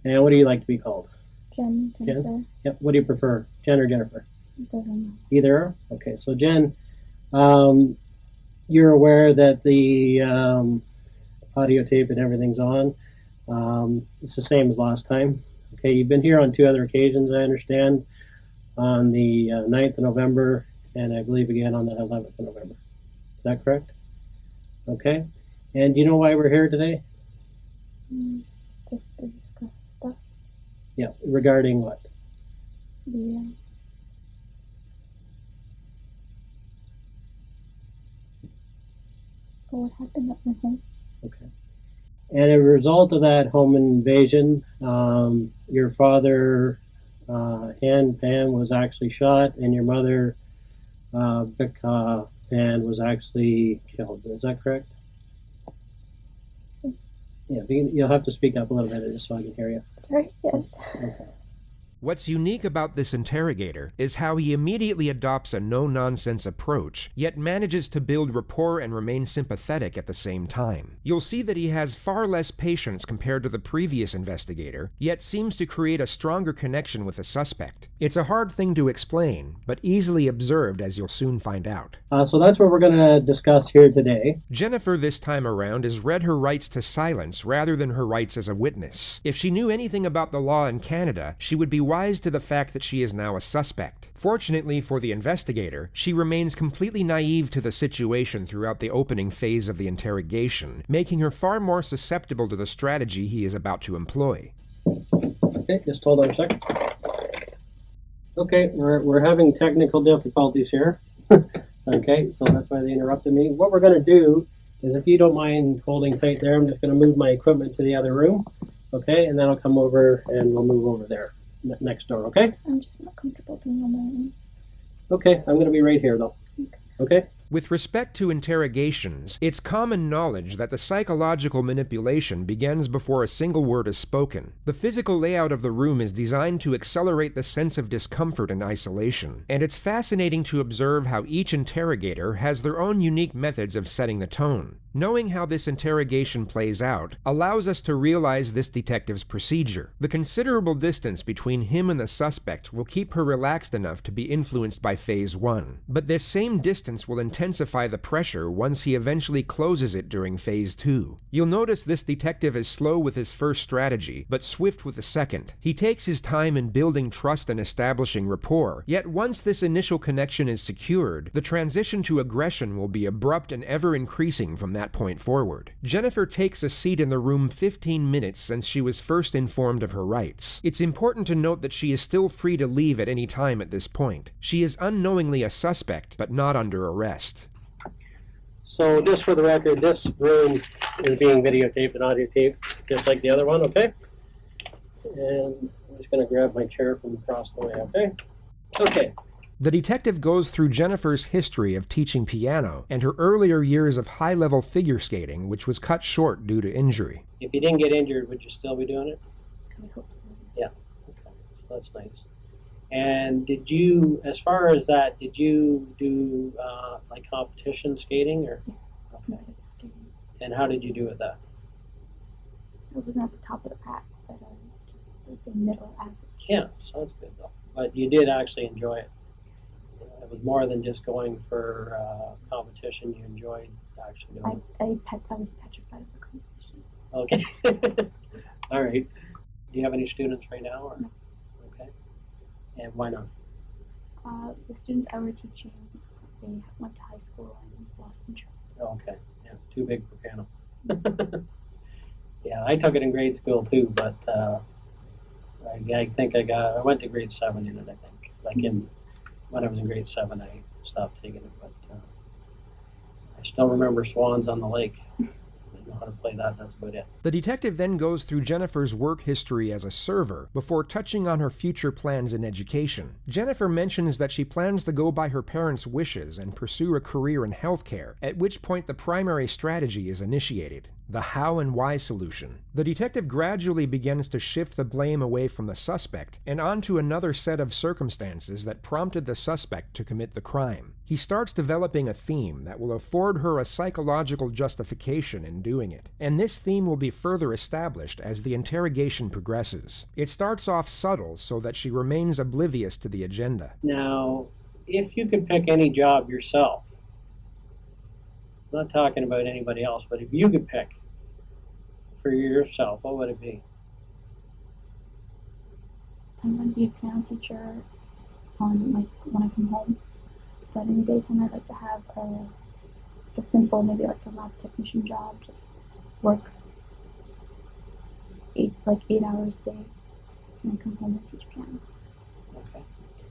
And what do you like to be called? Jen. Jen? Yep. What do you prefer, Jen or Jennifer? Doesn't know. Either are? Okay. So Jen, you're aware that the audio tape and everything's on. It's the same as last time. Okay. You've been here on 2 other occasions, I understand. On the 9th of November, and I believe again on the 11th of November. Is that correct? Okay. And do you know why we're here today? Just to discuss stuff. Yeah, regarding what? What happened at my home. Okay. And as a result of that home invasion, your father, Hann Pan, was actually shot, and your mother, Bich-Ha Pan, was actually killed. Is that correct? Yeah, you'll have to speak up a little bit just so I can hear you. Sorry, yes. Okay. What's unique about this interrogator is how he immediately adopts a no-nonsense approach, yet manages to build rapport and remain sympathetic at the same time. You'll see that he has far less patience compared to the previous investigator, yet seems to create a stronger connection with the suspect. It's a hard thing to explain, but easily observed, as you'll soon find out. So that's what we're going to discuss here today. Jennifer this time around has read her rights to silence rather than her rights as a witness. If she knew anything about the law in Canada, she would be wise to the fact that she is now a suspect. Fortunately for the investigator, she remains completely naive to the situation throughout the opening phase of the interrogation, making her far more susceptible to the strategy he is about to employ. Okay, just hold on a second. Okay, we're having technical difficulties here. Okay, so that's why they interrupted me. What we're going to do is, if you don't mind holding tight there, I'm just going to move my equipment to the other room. Okay, and then I'll come over and we'll move over there next door. Okay? I'm just not comfortable being on my own. Okay, I'm going to be right here though. Okay? With respect to interrogations, it's common knowledge that the psychological manipulation begins before a single word is spoken. The physical layout of the room is designed to accelerate the sense of discomfort and isolation, and it's fascinating to observe how each interrogator has their own unique methods of setting the tone. Knowing how this interrogation plays out allows us to realize this detective's procedure. The considerable distance between him and the suspect will keep her relaxed enough to be influenced by Phase 1, but this same distance will intensify the pressure once he eventually closes it during Phase 2. You'll notice this detective is slow with his first strategy, but swift with the second. He takes his time in building trust and establishing rapport, yet once this initial connection is secured, the transition to aggression will be abrupt and ever-increasing from that point forward. Jennifer takes a seat in the room 15 minutes since she was first informed of her rights. It's important to note that she is still free to leave at any time at this point. She is unknowingly a suspect, but not under arrest. So just for the record, this room is being videotaped and audio taped, just like the other one, okay? And I'm just going to grab my chair from across the way, okay? Okay. The detective goes through Jennifer's history of teaching piano and her earlier years of high-level figure skating, which was cut short due to injury. If you didn't get injured, would you still be doing it? Yeah. Okay. So that's nice. And did you, as far as that, did you do like competition skating or? Okay. And how did you do with that? It wasn't at the top of the pack, but just the middle average. Yeah, sounds good though. But you did actually enjoy it. It was more than just going for competition. You enjoyed actually doing it. I was petrified of the competition. Okay. All right. Do you have any students right now? Or? No. Okay. And why not? The students I were teaching, they went to high school and lost interest. Okay. Yeah, too big for piano. Yeah, I took it in grade school too, but I think I went to grade 7 in it, I think. When I was in grade 7, I stopped taking it, but I still remember Swans on the Lake. I know how to play that, that's about it. The detective then goes through Jennifer's work history as a server before touching on her future plans in education. Jennifer mentions that she plans to go by her parents' wishes and pursue a career in healthcare, at which point the primary strategy is initiated: the how and why solution. The detective gradually begins to shift the blame away from the suspect and onto another set of circumstances that prompted the suspect to commit the crime. He starts developing a theme that will afford her a psychological justification in doing it, and this theme will be further established as the interrogation progresses. It starts off subtle so that she remains oblivious to the agenda. Now, if you could pick any job yourself, I'm not talking about anybody else, but if you could pick for yourself, what would it be? I'm going to be a piano teacher when I come home. But in the daytime, I'd like to have a simple, maybe like a lab technician job, just work 8 hours a day, and then come home and teach piano. Okay.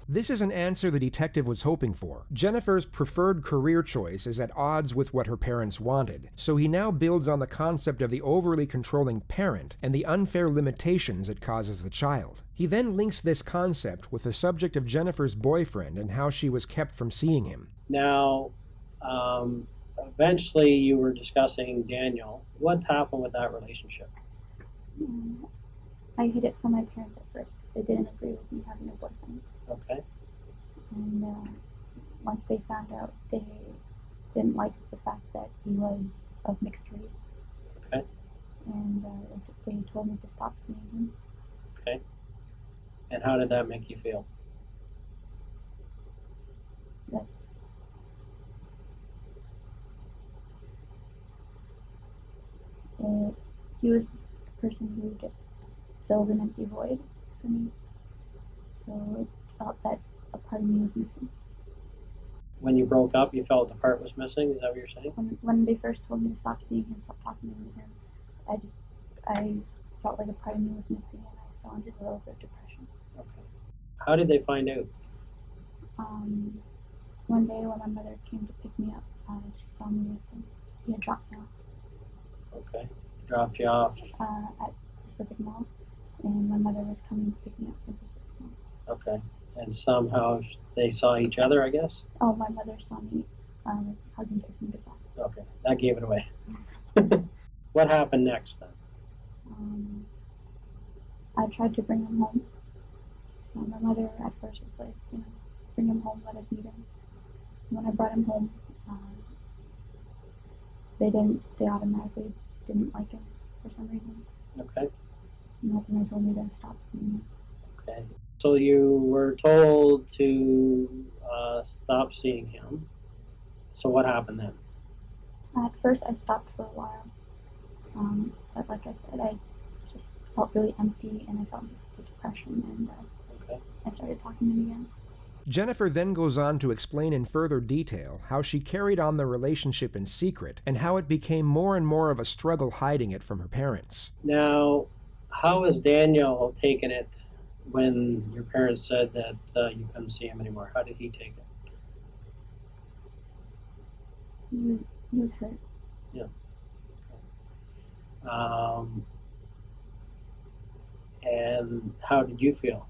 This is an answer the detective was hoping for. Jennifer's preferred career choice is at odds with what her parents wanted, so he now builds on the concept of the overly controlling parent and the unfair limitations it causes the child. He then links this concept with the subject of Jennifer's boyfriend and how she was kept from seeing him. Now, eventually you were discussing Daniel. What happened with that relationship? I hid it from my parents at first. They didn't agree with me having a boyfriend. Okay. And once they found out, they didn't like the fact that he was of mixed race. Okay. And they told me to stop seeing him. Okay. And how did that make you feel? That he was the person who just filled an empty void for me. So it felt that a part of me was missing. When you broke up, you felt the part was missing? Is that what you're saying? When they first told me to stop seeing him, stop talking to him, I felt like a part of me was missing, and I fell into a little bit of depression. Okay. How did they find out? One day when my mother came to pick me up, she saw me with him. He had dropped me off. Okay. Dropped you off. At Pacific Mall, and my mother was coming to pick me up from Pacific Mall. Okay. And somehow they saw each other, I guess? Oh, my mother saw me hugging, kissing goodbye. Okay. That gave it away. What happened next then? I tried to bring him home. My mother at first was like, bring him home, let us meet him. And when I brought him home, they automatically didn't like him for some reason. Okay. And that's when they told me to stop seeing him. Okay. So you were told to stop seeing him. So what happened then? At first, I stopped for a while. But like I said, I just felt really empty, and I felt just depression, and Okay. I started talking to him again. Jennifer then goes on to explain in further detail how she carried on the relationship in secret and how it became more and more of a struggle hiding it from her parents. Now, how has Daniel taken it when your parents said that you couldn't see him anymore? How did he take it? He was hurt. Yeah. And how did you feel?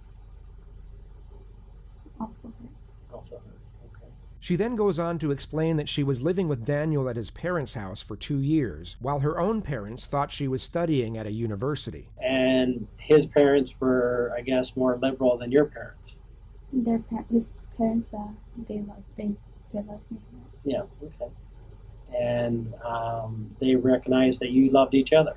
Also hurt. Also hurt. Okay. She then goes on to explain that she was living with Daniel at his parents' house for 2 years, while her own parents thought she was studying at a university. And his parents were, I guess, more liberal than your parents. His parents, they loved me. Yeah, okay. And they recognized that you loved each other.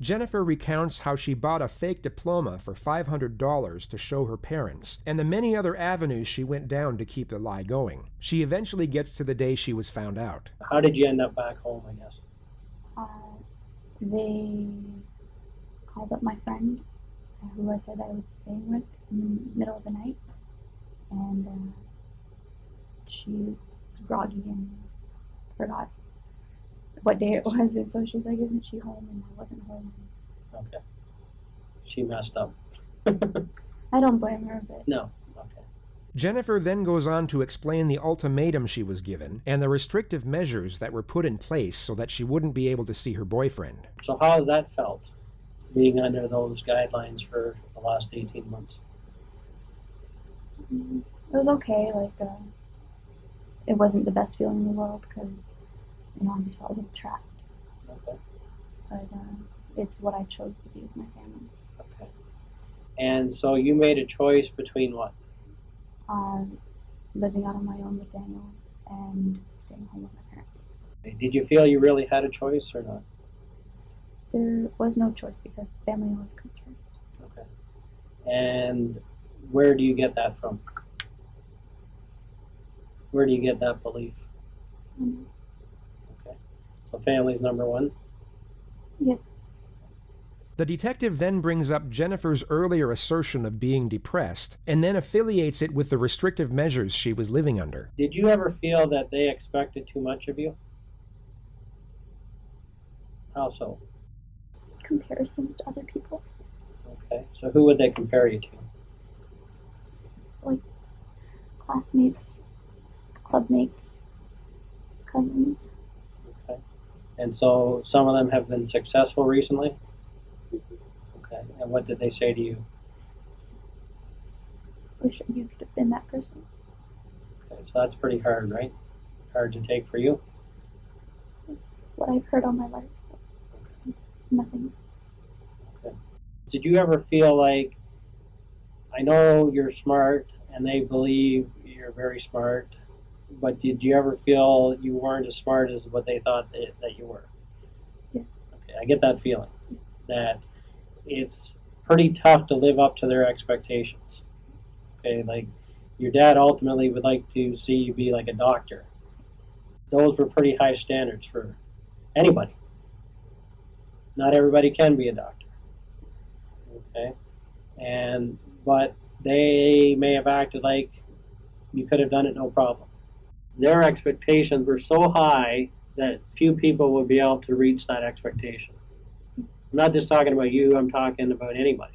Jennifer recounts how she bought a fake diploma for $500 to show her parents, and the many other avenues she went down to keep the lie going. She eventually gets to the day she was found out. How did you end up back home, I guess? They called up my friend, who I said I was staying with, in the middle of the night, and she was groggy and forgot what day it was, and so she's like, "Isn't she home?" And I wasn't home. Okay. She messed up. I don't blame her, but... No. Okay. Jennifer then goes on to explain the ultimatum she was given and the restrictive measures that were put in place so that she wouldn't be able to see her boyfriend. So how has that felt, being under those guidelines for the last 18 months? It was okay. It wasn't the best feeling in the world because, I just felt a little trapped. Okay. But it's what I chose to be with my family. Okay. And so you made a choice between what? Living out on my own with Daniel and staying home with my parents. Did you feel you really had a choice or not? There was no choice because family always comes first. Okay. And where do you get that from? Where do you get that belief? Mm-hmm. Okay. So family's number one? Yes. The detective then brings up Jennifer's earlier assertion of being depressed and then affiliates it with the restrictive measures she was living under. Did you ever feel that they expected too much of you? How so? Comparison to other people. Okay. So who would they compare you to? Like classmates, clubmates, cousins. Okay. And so some of them have been successful recently? Okay. And what did they say to you? Wish you could have been that person. Okay. So that's pretty hard, right? Hard to take for you? What I've heard all my life. So nothing. Okay. Did you ever feel like, I know you're smart and they believe you're very smart, but did you ever feel you weren't as smart as what they thought that you were? Yes. Okay, I get that feeling. That it's pretty tough to live up to their expectations. Okay, like your dad ultimately would like to see you be like a doctor. Those were pretty high standards for anybody. Not everybody can be a doctor. Okay, but they may have acted like you could have done it no problem. Their expectations were so high that few people would be able to reach that expectation. I'm not just talking about you, I'm talking about anybody.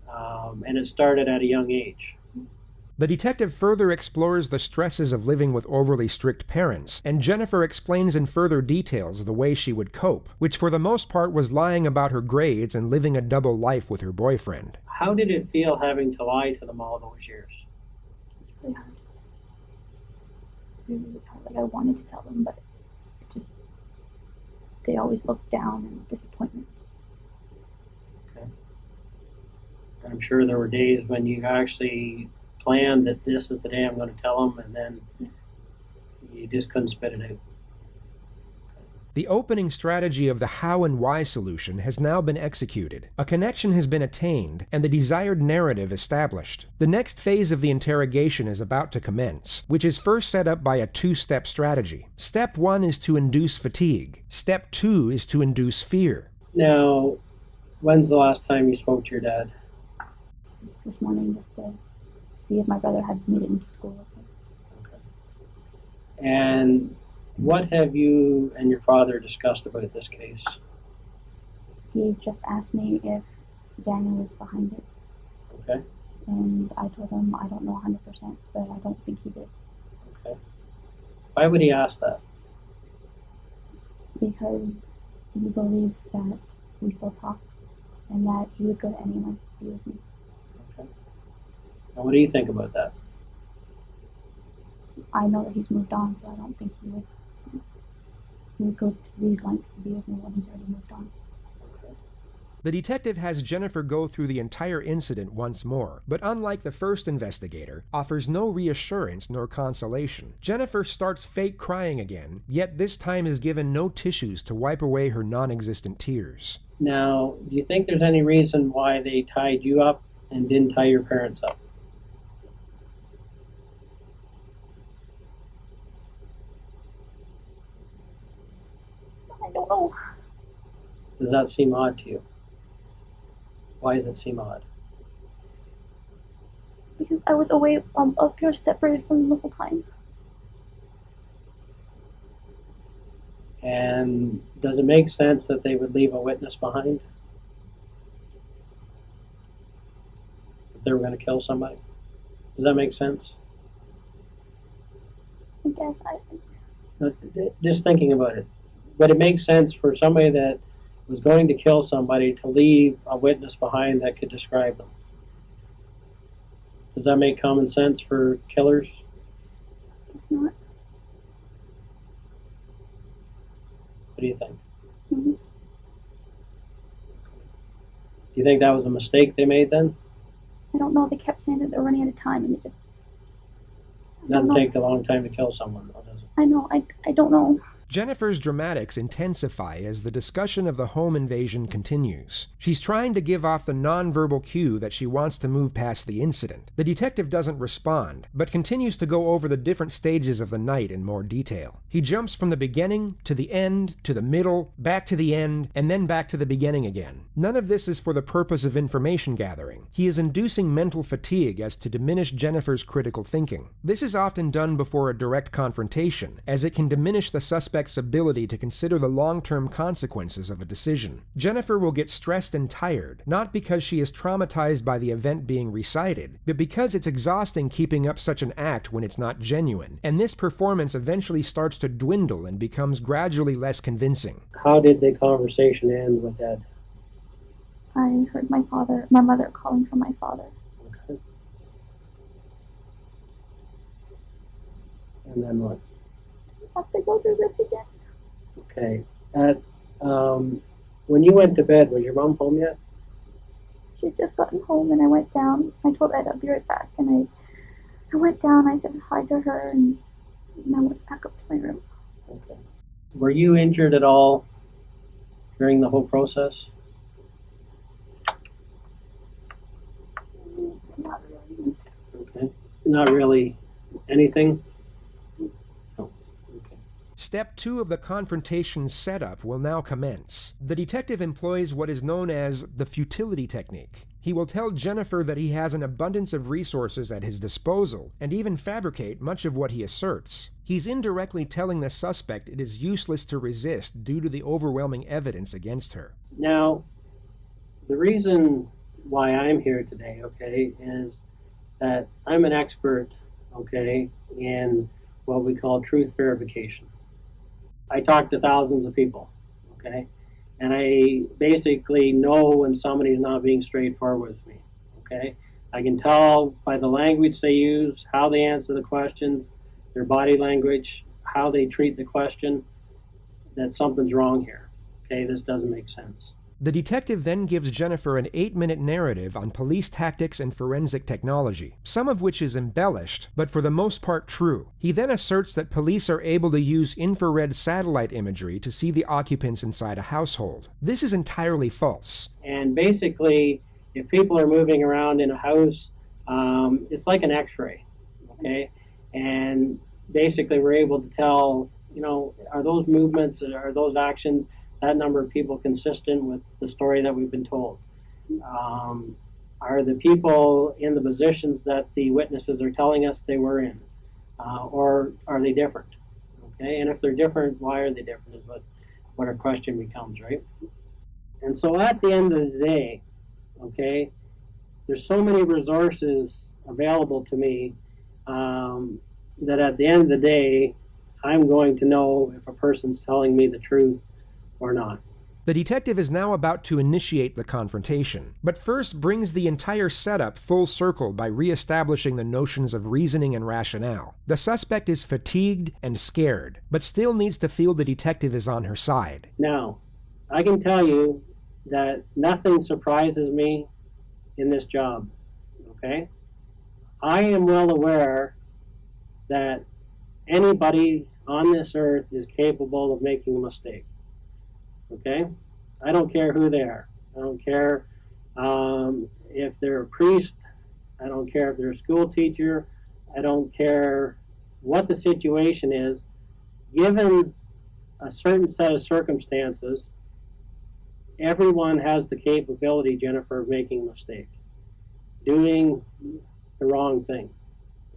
And it started at a young age. The detective further explores the stresses of living with overly strict parents, and Jennifer explains in further details the way she would cope, which for the most part was lying about her grades and living a double life with her boyfriend. How did it feel having to lie to them all those years? It's really hard. Really hard. Like I wanted to tell them, but they always looked down and disappointment. Okay. And I'm sure there were days when you actually planned that this is the day I'm going to tell them, and then you just couldn't spit it out. The opening strategy of the how and why solution has now been executed. A connection has been attained, and the desired narrative established. The next phase of the interrogation is about to commence, which is first set up by a two-step strategy. Step 1 is to induce fatigue. Step 2 is to induce fear. Now, when's the last time you spoke to your dad? This morning, just to see if my brother had made it into school. Okay. And what have you and your father discussed about this case? He just asked me if Daniel was behind it. Okay. And I told him I don't know 100%, but I don't think he did. Okay. Why would he ask that? Because he believes that we still talk and that he would go to any length to be with me. Okay. And what do you think about that? I know that he's moved on, so I don't think he would go to these lengths to be with me when he's already moved on. The detective has Jennifer go through the entire incident once more, but unlike the first investigator, offers no reassurance nor consolation. Jennifer starts fake crying again, yet this time is given no tissues to wipe away her non-existent tears. Now, do you think there's any reason why they tied you up and didn't tie your parents up? I don't know. Does that seem odd to you? Why does it seem odd? Because I was away, up here separated from them the whole time. And does it make sense that they would leave a witness behind? If they were going to kill somebody? Does that make sense? I guess Just thinking about it. But it makes sense for somebody that was going to kill somebody to leave a witness behind that could describe them. Does that make common sense for killers? it's not. What do you think? Mm-hmm. Do you think that was a mistake they made then? I don't know. They kept saying that they're running out of time, and it just. It doesn't take a long time to kill someone, though, does it? I know. I don't know. Jennifer's dramatics intensify as the discussion of the home invasion continues. She's trying to give off the nonverbal cue that she wants to move past the incident. The detective doesn't respond, but continues to go over the different stages of the night in more detail. He jumps from the beginning to the end to the middle, back to the end, and then back to the beginning again. None of this is for the purpose of information gathering. He is inducing mental fatigue as to diminish Jennifer's critical thinking. This is often done before a direct confrontation, as it can diminish the suspect's ability to consider the long-term consequences of a decision. Jennifer will get stressed and tired, not because she is traumatized by the event being recited, but because it's exhausting keeping up such an act when it's not genuine, and this performance eventually starts to dwindle and becomes gradually less convincing. How did the conversation end with Ed? I heard my mother calling for my father. Okay. And then what? Have to go through this again. Okay. When you went to bed, was your mom home yet? She'd just gotten home, and I went down. I told Ed I'd be right back, and I went down. I said hi to her, and I went back up to my room. Okay. Were you injured at all during the whole process? Not really. Okay. Not really anything? Step 2 of the confrontation setup will now commence. The detective employs what is known as the futility technique. He will tell Jennifer that he has an abundance of resources at his disposal, and even fabricate much of what he asserts. He's indirectly telling the suspect it is useless to resist due to the overwhelming evidence against her. Now, the reason why I'm here today, okay, is that I'm an expert, okay, in what we call truth verification. I talk to thousands of people, okay, and I basically know when somebody's not being straightforward with me, okay. I can tell by the language they use, how they answer the questions, their body language, how they treat the question, that something's wrong here, okay, this doesn't make sense. The detective then gives Jennifer an 8-minute narrative on police tactics and forensic technology, some of which is embellished, but for the most part true. He then asserts that police are able to use infrared satellite imagery to see the occupants inside a household. This is entirely false. And basically, if people are moving around in a house, it's like an x-ray, okay? And basically we're able to tell, you know, are those movements, are those actions, that number of people consistent with the story that we've been told? Are the people in the positions that the witnesses are telling us they were in? Or are they different? Okay, and if they're different, why are they different is what our question becomes, right? And so at the end of the day, okay, there's so many resources available to me that at the end of the day, I'm going to know if a person's telling me the truth or not. The detective is now about to initiate the confrontation, but first brings the entire setup full circle by re-establishing the notions of reasoning and rationale. The suspect is fatigued and scared, but still needs to feel the detective is on her side. Now, I can tell you that nothing surprises me in this job, okay? I am well aware that anybody on this earth is capable of making a mistake, okay? I don't care who they are. I don't care if they're a priest. I don't care if they're a school teacher. I don't care what the situation is. Given a certain set of circumstances, everyone has the capability, Jennifer, of making a mistake, doing the wrong thing,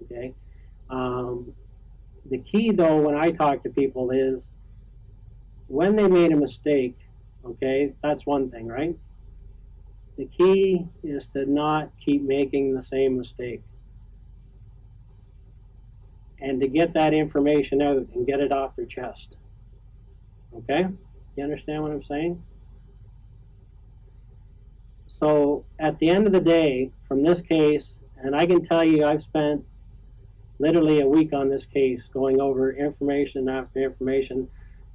okay? The key, though, when I talk to people is when they made a mistake, okay, that's one thing, right? The key is to not keep making the same mistake and to get that information out and get it off their chest, okay? You understand what I'm saying? So at the end of the day, from this case, and I can tell you I've spent literally a week on this case, going over information after information,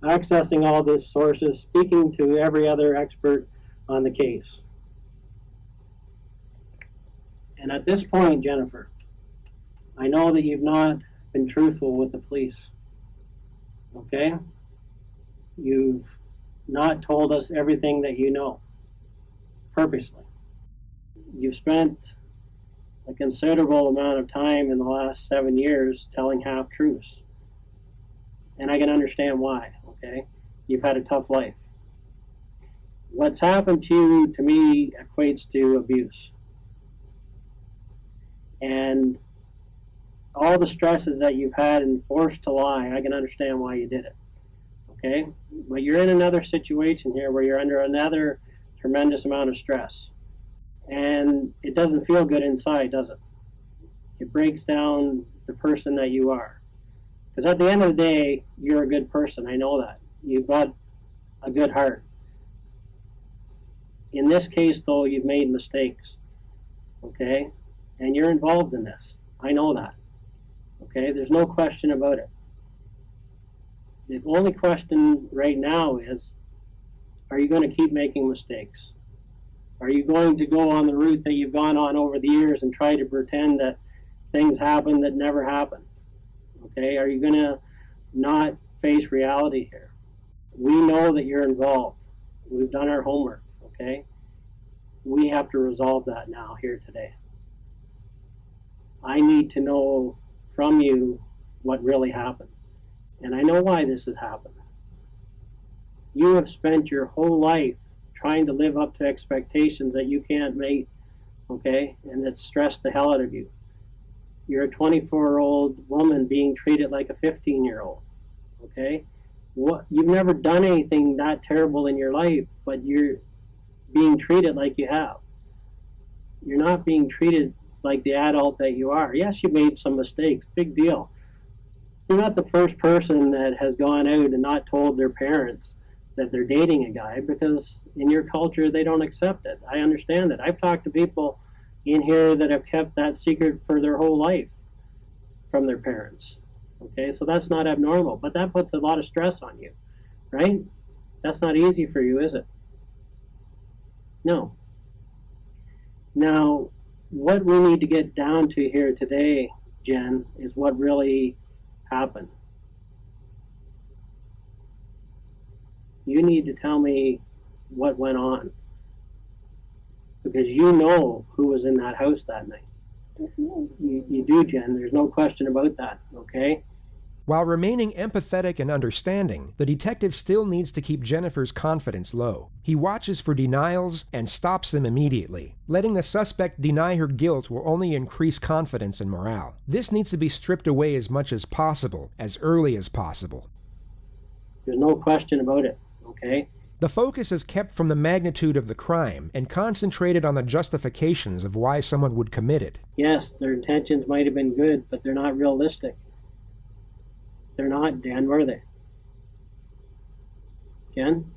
accessing all the sources, speaking to every other expert on the case. And at this point, Jennifer, I know that you've not been truthful with the police, okay? You've not told us everything that you know, purposely. You've spent a considerable amount of time in the last 7 years telling half-truths. And I can understand why, okay? You've had a tough life. What's happened to you, to me, equates to abuse. And all the stresses that you've had and forced to lie, I can understand why you did it, okay? But you're in another situation here where you're under another tremendous amount of stress. And it doesn't feel good inside, does it? It breaks down the person that you are. Because at the end of the day, you're a good person. I know that. You've got a good heart. In this case, though, you've made mistakes, okay? And you're involved in this. I know that, okay? There's no question about it. The only question right now is, are you going to keep making mistakes? Are you going to go on the route that you've gone on over the years and try to pretend that things happen that never happened? Okay, are you going to not face reality here? We know that you're involved. We've done our homework, okay? We have to resolve that now, here today. I need to know from you what really happened. And I know why this has happened. You have spent your whole life trying to live up to expectations that you can't meet, okay, and that stress the hell out of you. You're a 24-year-old woman being treated like a 15-year-old, okay? You've never done anything that terrible in your life, but you're being treated like you have. You're not being treated like the adult that you are. Yes, you made some mistakes, big deal. You're not the first person that has gone out and not told their parents that they're dating a guy, because in your culture they don't accept it. I understand that. I've talked to people in here that have kept that secret for their whole life from their parents. Okay, so that's not abnormal, but that puts a lot of stress on you, right? That's not easy for you, is it? No. Now, what we need to get down to here today, Jen, is what really happened. You need to tell me what went on, because you know who was in that house that night. You do, Jen. There's no question about that, okay? While remaining empathetic and understanding, the detective still needs to keep Jennifer's confidence low. He watches for denials and stops them immediately. Letting the suspect deny her guilt will only increase confidence and morale. This needs to be stripped away as much as possible, as early as possible. There's no question about it, okay? The focus is kept from the magnitude of the crime and concentrated on the justifications of why someone would commit it. Yes, their intentions might have been good, but they're not realistic. They're not, Dan, were they? Jen?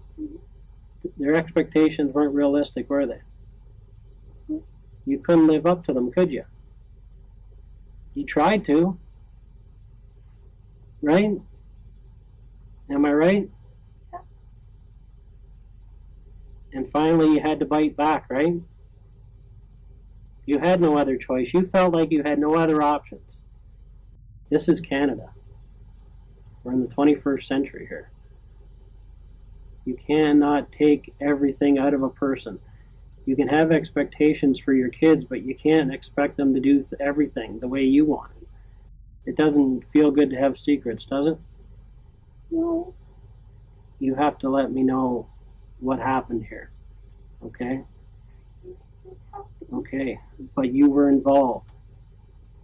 Their expectations weren't realistic, were they? You couldn't live up to them, could you? You tried to. Right? Am I right? And finally you had to bite back, right? You had no other choice. You felt like you had no other options. This is Canada. We're in the 21st century here. You cannot take everything out of a person. You can have expectations for your kids, but you can't expect them to do everything the way you want it. It doesn't feel good to have secrets, does it? No. You have to let me know what happened here, okay? Okay, but you were involved,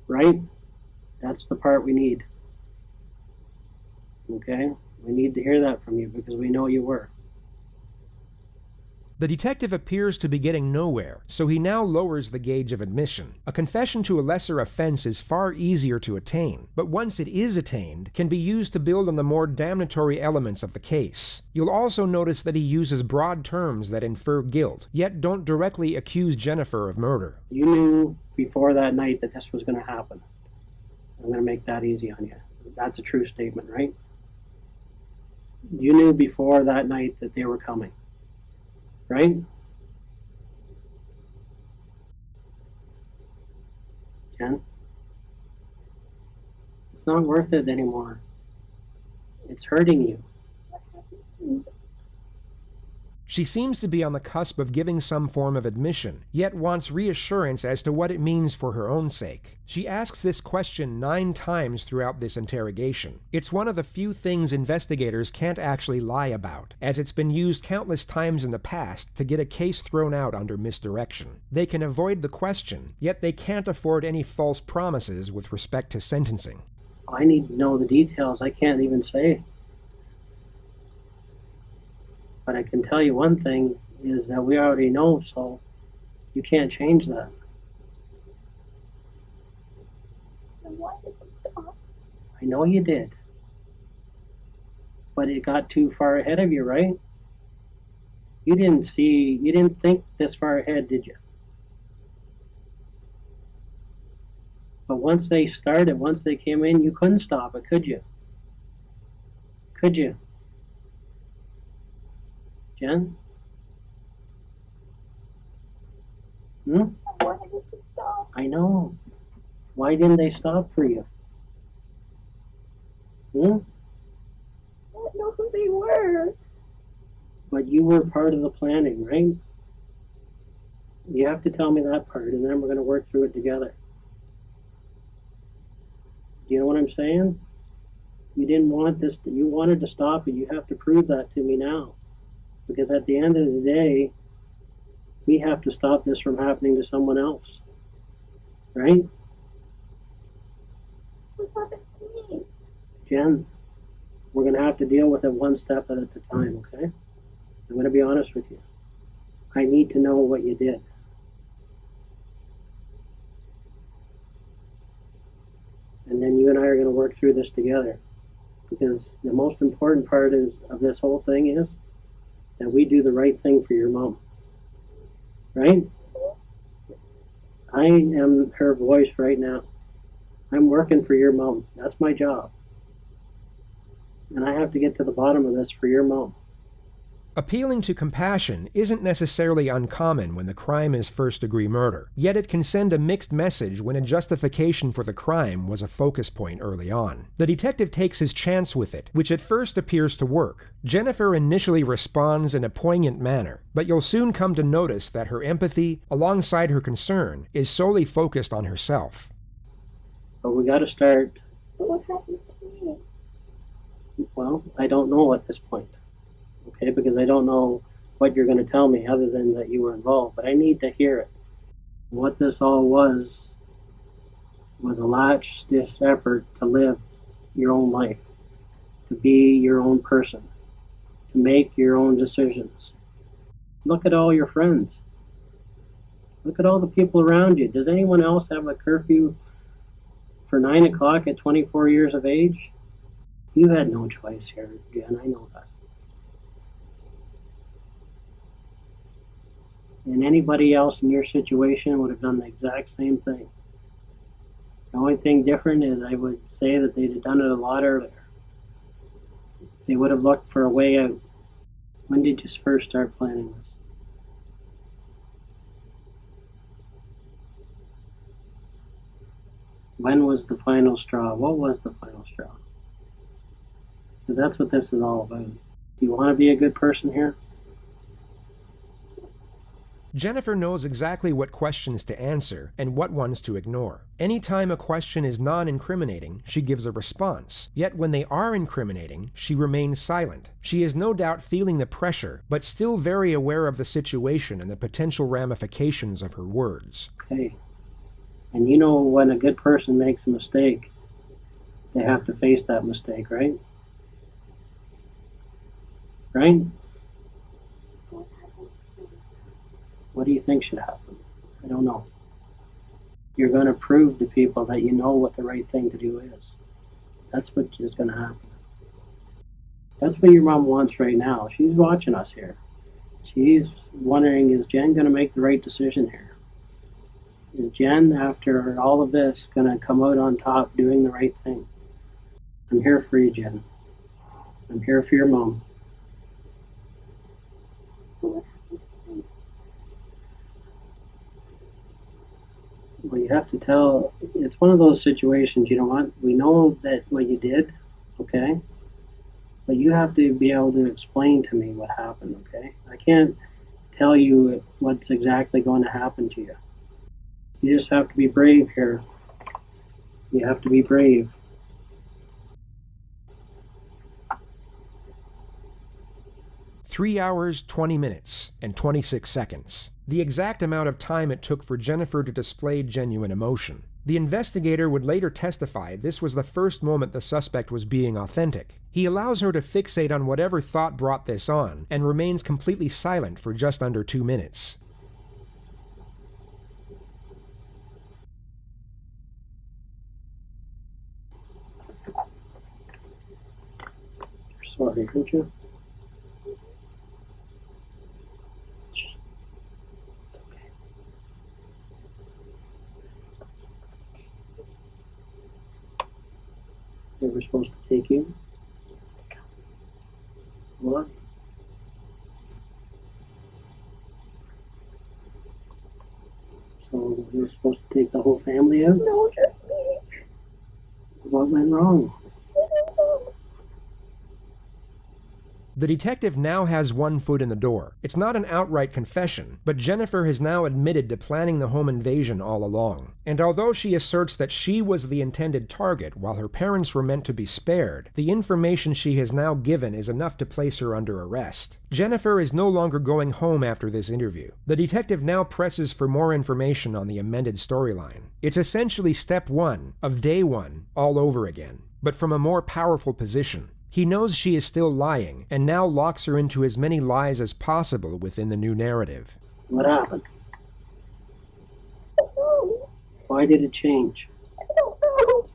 right? That's the part we need, okay? We need to hear that from you because we know you were. The detective appears to be getting nowhere, so he now lowers the gauge of admission. A confession to a lesser offense is far easier to attain, but once it is attained, can be used to build on the more damnatory elements of the case. You'll also notice that he uses broad terms that infer guilt, yet don't directly accuse Jennifer of murder. You knew before that night that this was going to happen. I'm going to make that easy on you. That's a true statement, right? You knew before that night that they were coming. Right? Jen? It's not worth it anymore. It's hurting you. She seems to be on the cusp of giving some form of admission, yet wants reassurance as to what it means for her own sake. She asks this question 9 times throughout this interrogation. It's one of the few things investigators can't actually lie about, as it's been used countless times in the past to get a case thrown out under misdirection. They can avoid the question, yet they can't afford any false promises with respect to sentencing. I need to know the details. I can't even say. But I can tell you one thing is that we already know, so you can't change that. Then why did it stop? I know you did. But it got too far ahead of you, right? You didn't think this far ahead, did you? But once they started, once they came in, you couldn't stop it, could you? Could you? Jen? I wanted it to stop. I know. Why didn't they stop for you? I didn't know who they were. But you were part of the planning, right? You have to tell me that part, and then we're going to work through it together. Do you know what I'm saying? You didn't want this, you wanted to stop it. You have to prove that to me now. Because at the end of the day, we have to stop this from happening to someone else. Right? What happened to me? Jen, we're going to have to deal with it one step at a time, okay? I'm going to be honest with you. I need to know what you did. And then you and I are going to work through this together. Because the most important part of this whole thing is that we do the right thing for your mom. Right? I am her voice right now. I'm working for your mom. That's my job. And I have to get to the bottom of this for your mom. Appealing to compassion isn't necessarily uncommon when the crime is first-degree murder, yet it can send a mixed message when a justification for the crime was a focus point early on. The detective takes his chance with it, which at first appears to work. Jennifer initially responds in a poignant manner, but you'll soon come to notice that her empathy, alongside her concern, is solely focused on herself. But we got to start. But what happened to me? Well, I don't know at this point. Okay, because I don't know what you're going to tell me other than that you were involved, but I need to hear it. What this all was a last-ditch effort to live your own life, to be your own person, to make your own decisions. Look at all your friends. Look at all the people around you. Does anyone else have a curfew for 9 o'clock at 24 years of age? You had no choice here, Jen, I know that. And anybody else in your situation would have done the exact same thing. The only thing different is I would say that they'd have done it a lot earlier. They would have looked for a way out. When did you first start planning this? When was the final straw? What was the final straw? So that's what this is all about. Do you want to be a good person here? Jennifer knows exactly what questions to answer and what ones to ignore. Anytime a question is non-incriminating, she gives a response. Yet when they are incriminating, she remains silent. She is no doubt feeling the pressure, but still very aware of the situation and the potential ramifications of her words. Okay. And you know when a good person makes a mistake, they have to face that mistake, right? Right? What do you think should happen? I don't know. You're going to prove to people that you know what the right thing to do is. That's what is going to happen. That's what your mom wants right now. She's watching us here. She's wondering, is Jen going to make the right decision here? Is Jen, after all of this, going to come out on top doing the right thing? I'm here for you, Jen. I'm here for your mom. Well, you have to tell, it's one of those situations, you know what, we know that what you did, okay? But you have to be able to explain to me what happened, okay? I can't tell you what's exactly going to happen to you. You just have to be brave here. You have to be brave. "3 hours, 20 minutes, and 26 seconds. The exact amount of time it took for Jennifer to display genuine emotion. The investigator would later testify this was the first moment the suspect was being authentic. He allows her to fixate on whatever thought brought this on, and remains completely silent for just under 2 minutes. Sorry, aren't you? They were supposed to take you? What? So they were supposed to take the whole family out? No, just me. What went wrong? The detective now has one foot in the door. It's not an outright confession, but Jennifer has now admitted to planning the home invasion all along. And although she asserts that she was the intended target while her parents were meant to be spared, the information she has now given is enough to place her under arrest. Jennifer is no longer going home after this interview. The detective now presses for more information on the amended storyline. It's essentially step one of day one all over again, but from a more powerful position. He knows she is still lying, and now locks her into as many lies as possible within the new narrative. What happened? Why did it change? I don't know.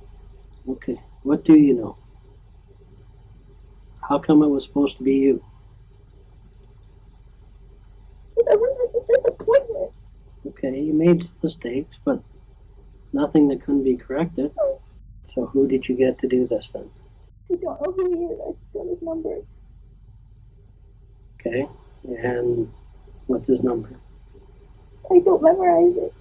Okay, what do you know? How come it was supposed to be you? I was like a disappointment. Okay, you made mistakes, but nothing that couldn't be corrected. So who did you get to do this then? I don't know who he is. I just got his number. Okay, and what's his number? I don't memorize it.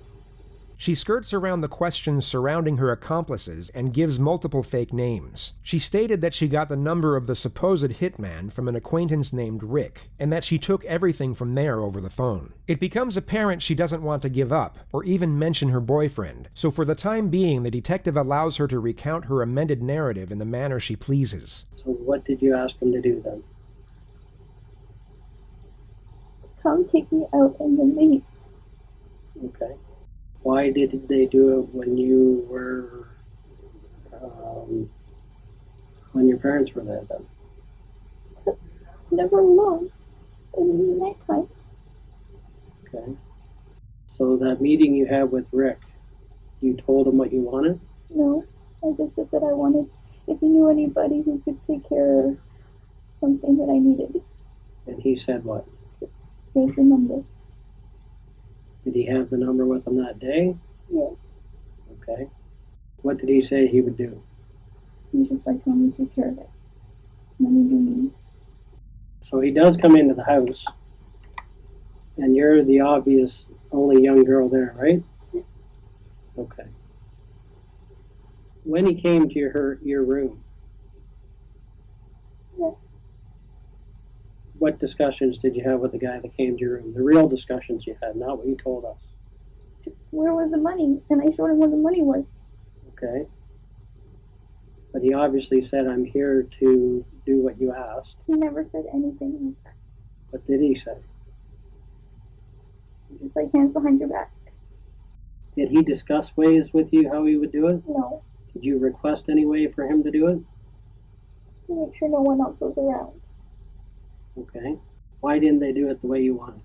She skirts around the questions surrounding her accomplices and gives multiple fake names. She stated that she got the number of the supposed hitman from an acquaintance named Rick, and that she took everything from there over the phone. It becomes apparent she doesn't want to give up, or even mention her boyfriend, so for the time being the detective allows her to recount her amended narrative in the manner she pleases. So what did you ask him to do then? Come take me out and then leave. Okay. Why did they do it when you were, when your parents were there then? Never alone. In the nighttime. Okay. So that meeting you had with Rick, you told him what you wanted? No, I just said that I wanted, if he knew anybody who could take care of something that I needed. And he said what? Here's the number. Did he have the number with him that day? Yes. Okay. What did he say he would do? He was just like, let me take care of it. Let me do me. So he does come into the house, and you're the obvious only young girl there, right? Yes. Okay. When he came to your room, Yes. what discussions did you have with the guy that came to your room? The real discussions you had, not what you told us. Where was the money? And I showed him where the money was. Okay. But he obviously said, I'm here to do what you asked. He never said anything like that. What did he say? Just like hands behind your back. Did he discuss ways with you how he would do it? No. Did you request any way for him to do it? To make sure no one else was around. Okay. Why didn't they do it the way you wanted?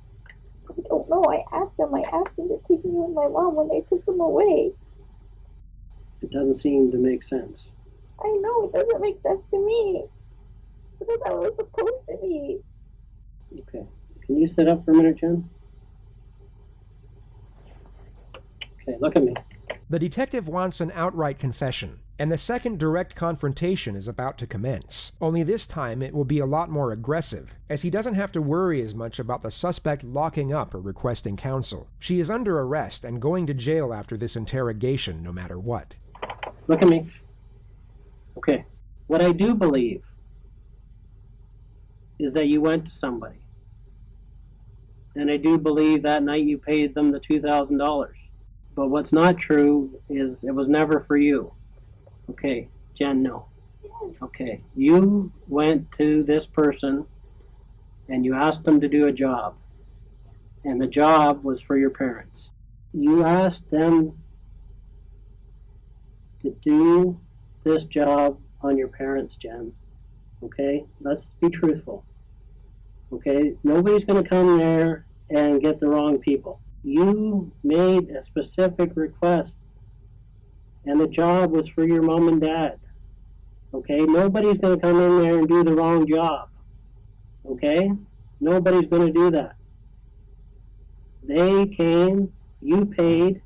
I don't know. I asked them to take me with my mom when they took them away. It doesn't seem to make sense. I know, it doesn't make sense to me. Because I was supposed to be. Okay. Can you sit up for a minute, Jen? Okay, look at me. The detective wants an outright confession, and the second direct confrontation is about to commence. Only this time it will be a lot more aggressive, as he doesn't have to worry as much about the suspect locking up or requesting counsel. She is under arrest and going to jail after this interrogation no matter what. Look at me. Okay. What I do believe is that you went to somebody. And I do believe that night you paid them the $2,000. But what's not true is it was never for you. Okay, Jen, no. Okay, you went to this person and you asked them to do a job. And the job was for your parents. You asked them to do this job on your parents, Jen. Okay, let's be truthful. Okay, nobody's going to come there and get the wrong people. You made a specific request, and the job was for your mom and dad. Okay, nobody's going to come in there and do the wrong job. Okay, nobody's going to do that. They came, you paid,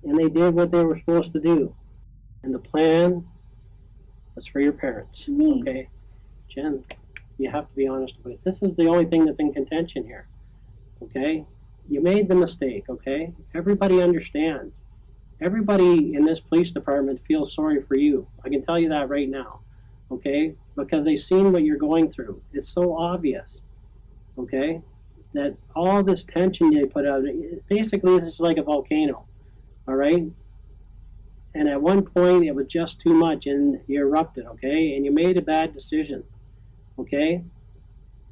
and they did what they were supposed to do. And the plan was for your parents. Me. Okay, Jen, you have to be honest about it. This is the only thing that's in contention here. Okay, you made the mistake. Okay, everybody understands. Everybody in this police department feels sorry for you. I can tell you that right now. Okay, because they've seen what you're going through. It's so obvious. Okay, that all this tension they put out. Basically, this is like a volcano. All right. And at one point, it was just too much, and you erupted, okay? And you made a bad decision, okay?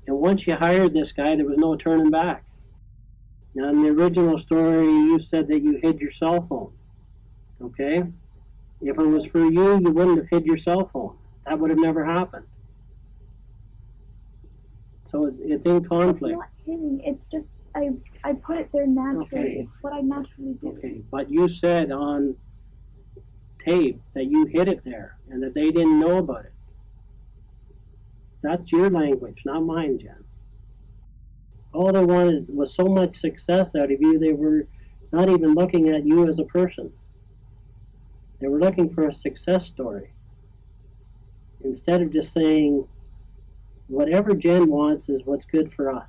And once you hired this guy, there was no turning back. Now, in the original story, you said that you hid your cell phone, okay? If it was for you, you wouldn't have hid your cell phone. That would have never happened. So it's in conflict. It's not hidden. It's just, I put it there naturally. Okay. It's what I naturally do. Okay, but you said on tape that you hid it there and that they didn't know about it. That's your language, not mine, Jen. All they wanted was so much success out of you, they were not even looking at you as a person. They were looking for a success story. Instead of just saying, whatever Jen wants is what's good for us.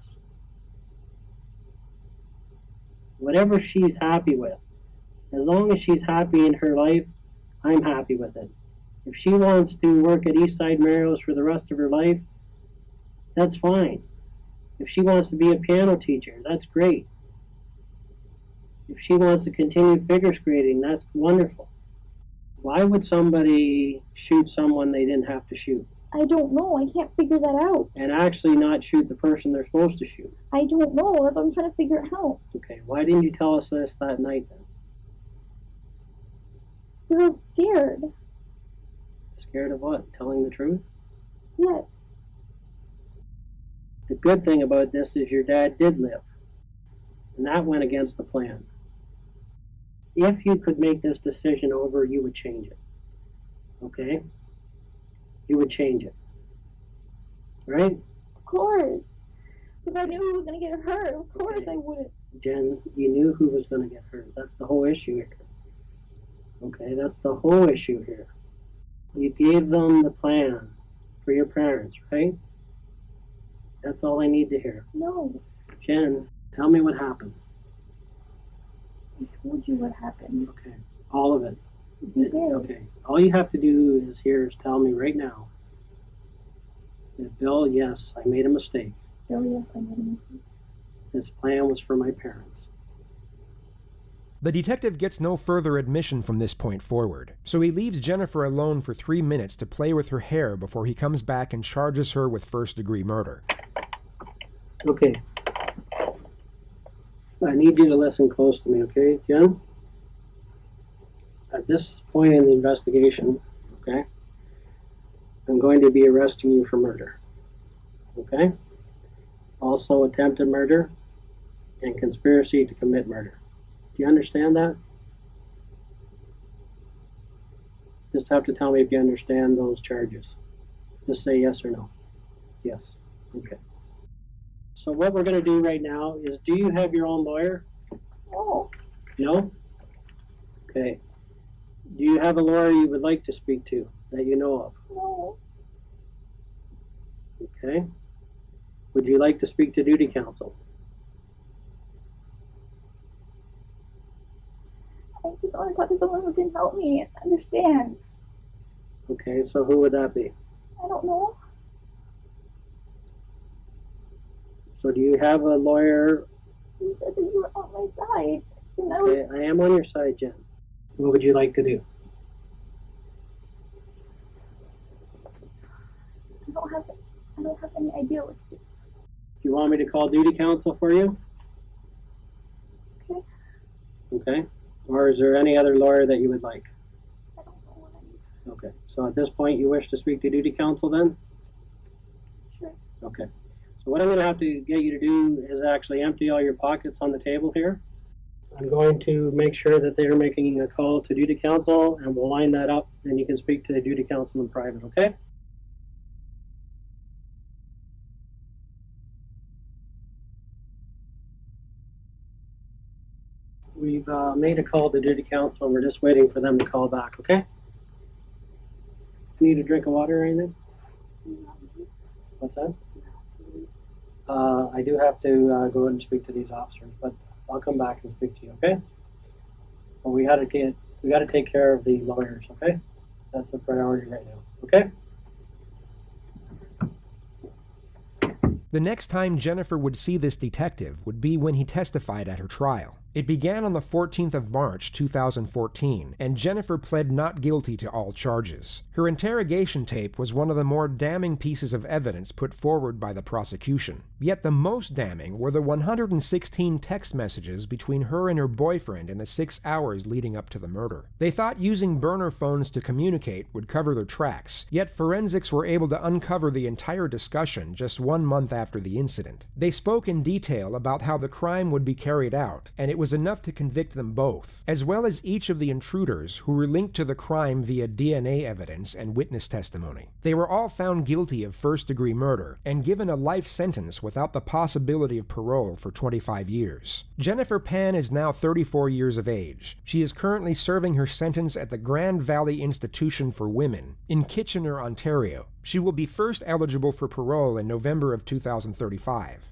Whatever she's happy with. As long as she's happy in her life, I'm happy with it. If she wants to work at Eastside Mario's for the rest of her life, that's fine. If she wants to be a piano teacher, that's great. If she wants to continue figure skating, that's wonderful. Why would somebody shoot someone they didn't have to shoot? I don't know. I can't figure that out. And actually not shoot the person they're supposed to shoot? I don't know. That's what I'm trying to figure out. Okay, why didn't you tell us this that night then? Because I was scared. Scared of what? Telling the truth? Yes. The good thing about this is your dad did live. And that went against the plan. If you could make this decision over, you would change it. Okay? You would change it. Right? Of course. Because I knew who was going to get hurt. Of course Okay. I wouldn't. Jen, you knew who was going to get hurt. That's the whole issue here. Okay, that's the whole issue here. You gave them the plan for your parents, right? That's all I need to hear. No. Jen, tell me what happened. I told you what happened. Okay, all of it. You did. Okay. All you have to do is tell me right now that, Bill, yes, I made a mistake. Bill, yes, I made a mistake. This plan was for my parents. The detective gets no further admission from this point forward, so he leaves Jennifer alone for 3 minutes to play with her hair before he comes back and charges her with first-degree murder. Okay. I need you to listen close to me, okay, Jen? At this point in the investigation, okay, I'm going to be arresting you for murder, okay? Also attempted murder and conspiracy to commit murder. Do you understand that? Just have to tell me if you understand those charges. Just say yes or no. Yes. Okay. So what we're going to do right now is, do you have your own lawyer? No. No? Okay. Do you have a lawyer you would like to speak to that you know of? No. Okay. Would you like to speak to duty counsel? I just want to talk to someone who can help me understand. Okay, so who would that be? I don't know. So do you have a lawyer? You said that you were on my side. And I was, Okay, I am on your side, Jen. What would you like to do? I don't have any idea what to do. Do you want me to call duty counsel for you? Okay. Okay. Or is there any other lawyer that you would like? I don't know what I need. Okay. So at this point, you wish to speak to duty counsel then? Sure. Okay. So what I'm going to have to get you to do is actually empty all your pockets on the table here. I'm going to make sure that they're making a call to duty counsel, and we'll line that up, and you can speak to the duty counsel in private, okay? We've made a call to duty counsel, and we're just waiting for them to call back, okay? Need a drink of water or anything? What's that? I do have to go and speak to these officers, but I'll come back and speak to you, okay? But we got to take care of the lawyers, okay? That's the priority right now, okay? The next time Jennifer would see this detective would be when he testified at her trial. It began on the 14th of March, 2014, and Jennifer pled not guilty to all charges. Her interrogation tape was one of the more damning pieces of evidence put forward by the prosecution. Yet the most damning were the 116 text messages between her and her boyfriend in the 6 hours leading up to the murder. They thought using burner phones to communicate would cover their tracks, yet forensics were able to uncover the entire discussion just 1 month after the incident. They spoke in detail about how the crime would be carried out, and it was enough to convict them both, as well as each of the intruders who were linked to the crime via DNA evidence and witness testimony. They were all found guilty of first-degree murder and given a life sentence without the possibility of parole for 25 years. Jennifer Pan is now 34 years of age. She is currently serving her sentence at the Grand Valley Institution for Women in Kitchener, Ontario. She will be first eligible for parole in November of 2035.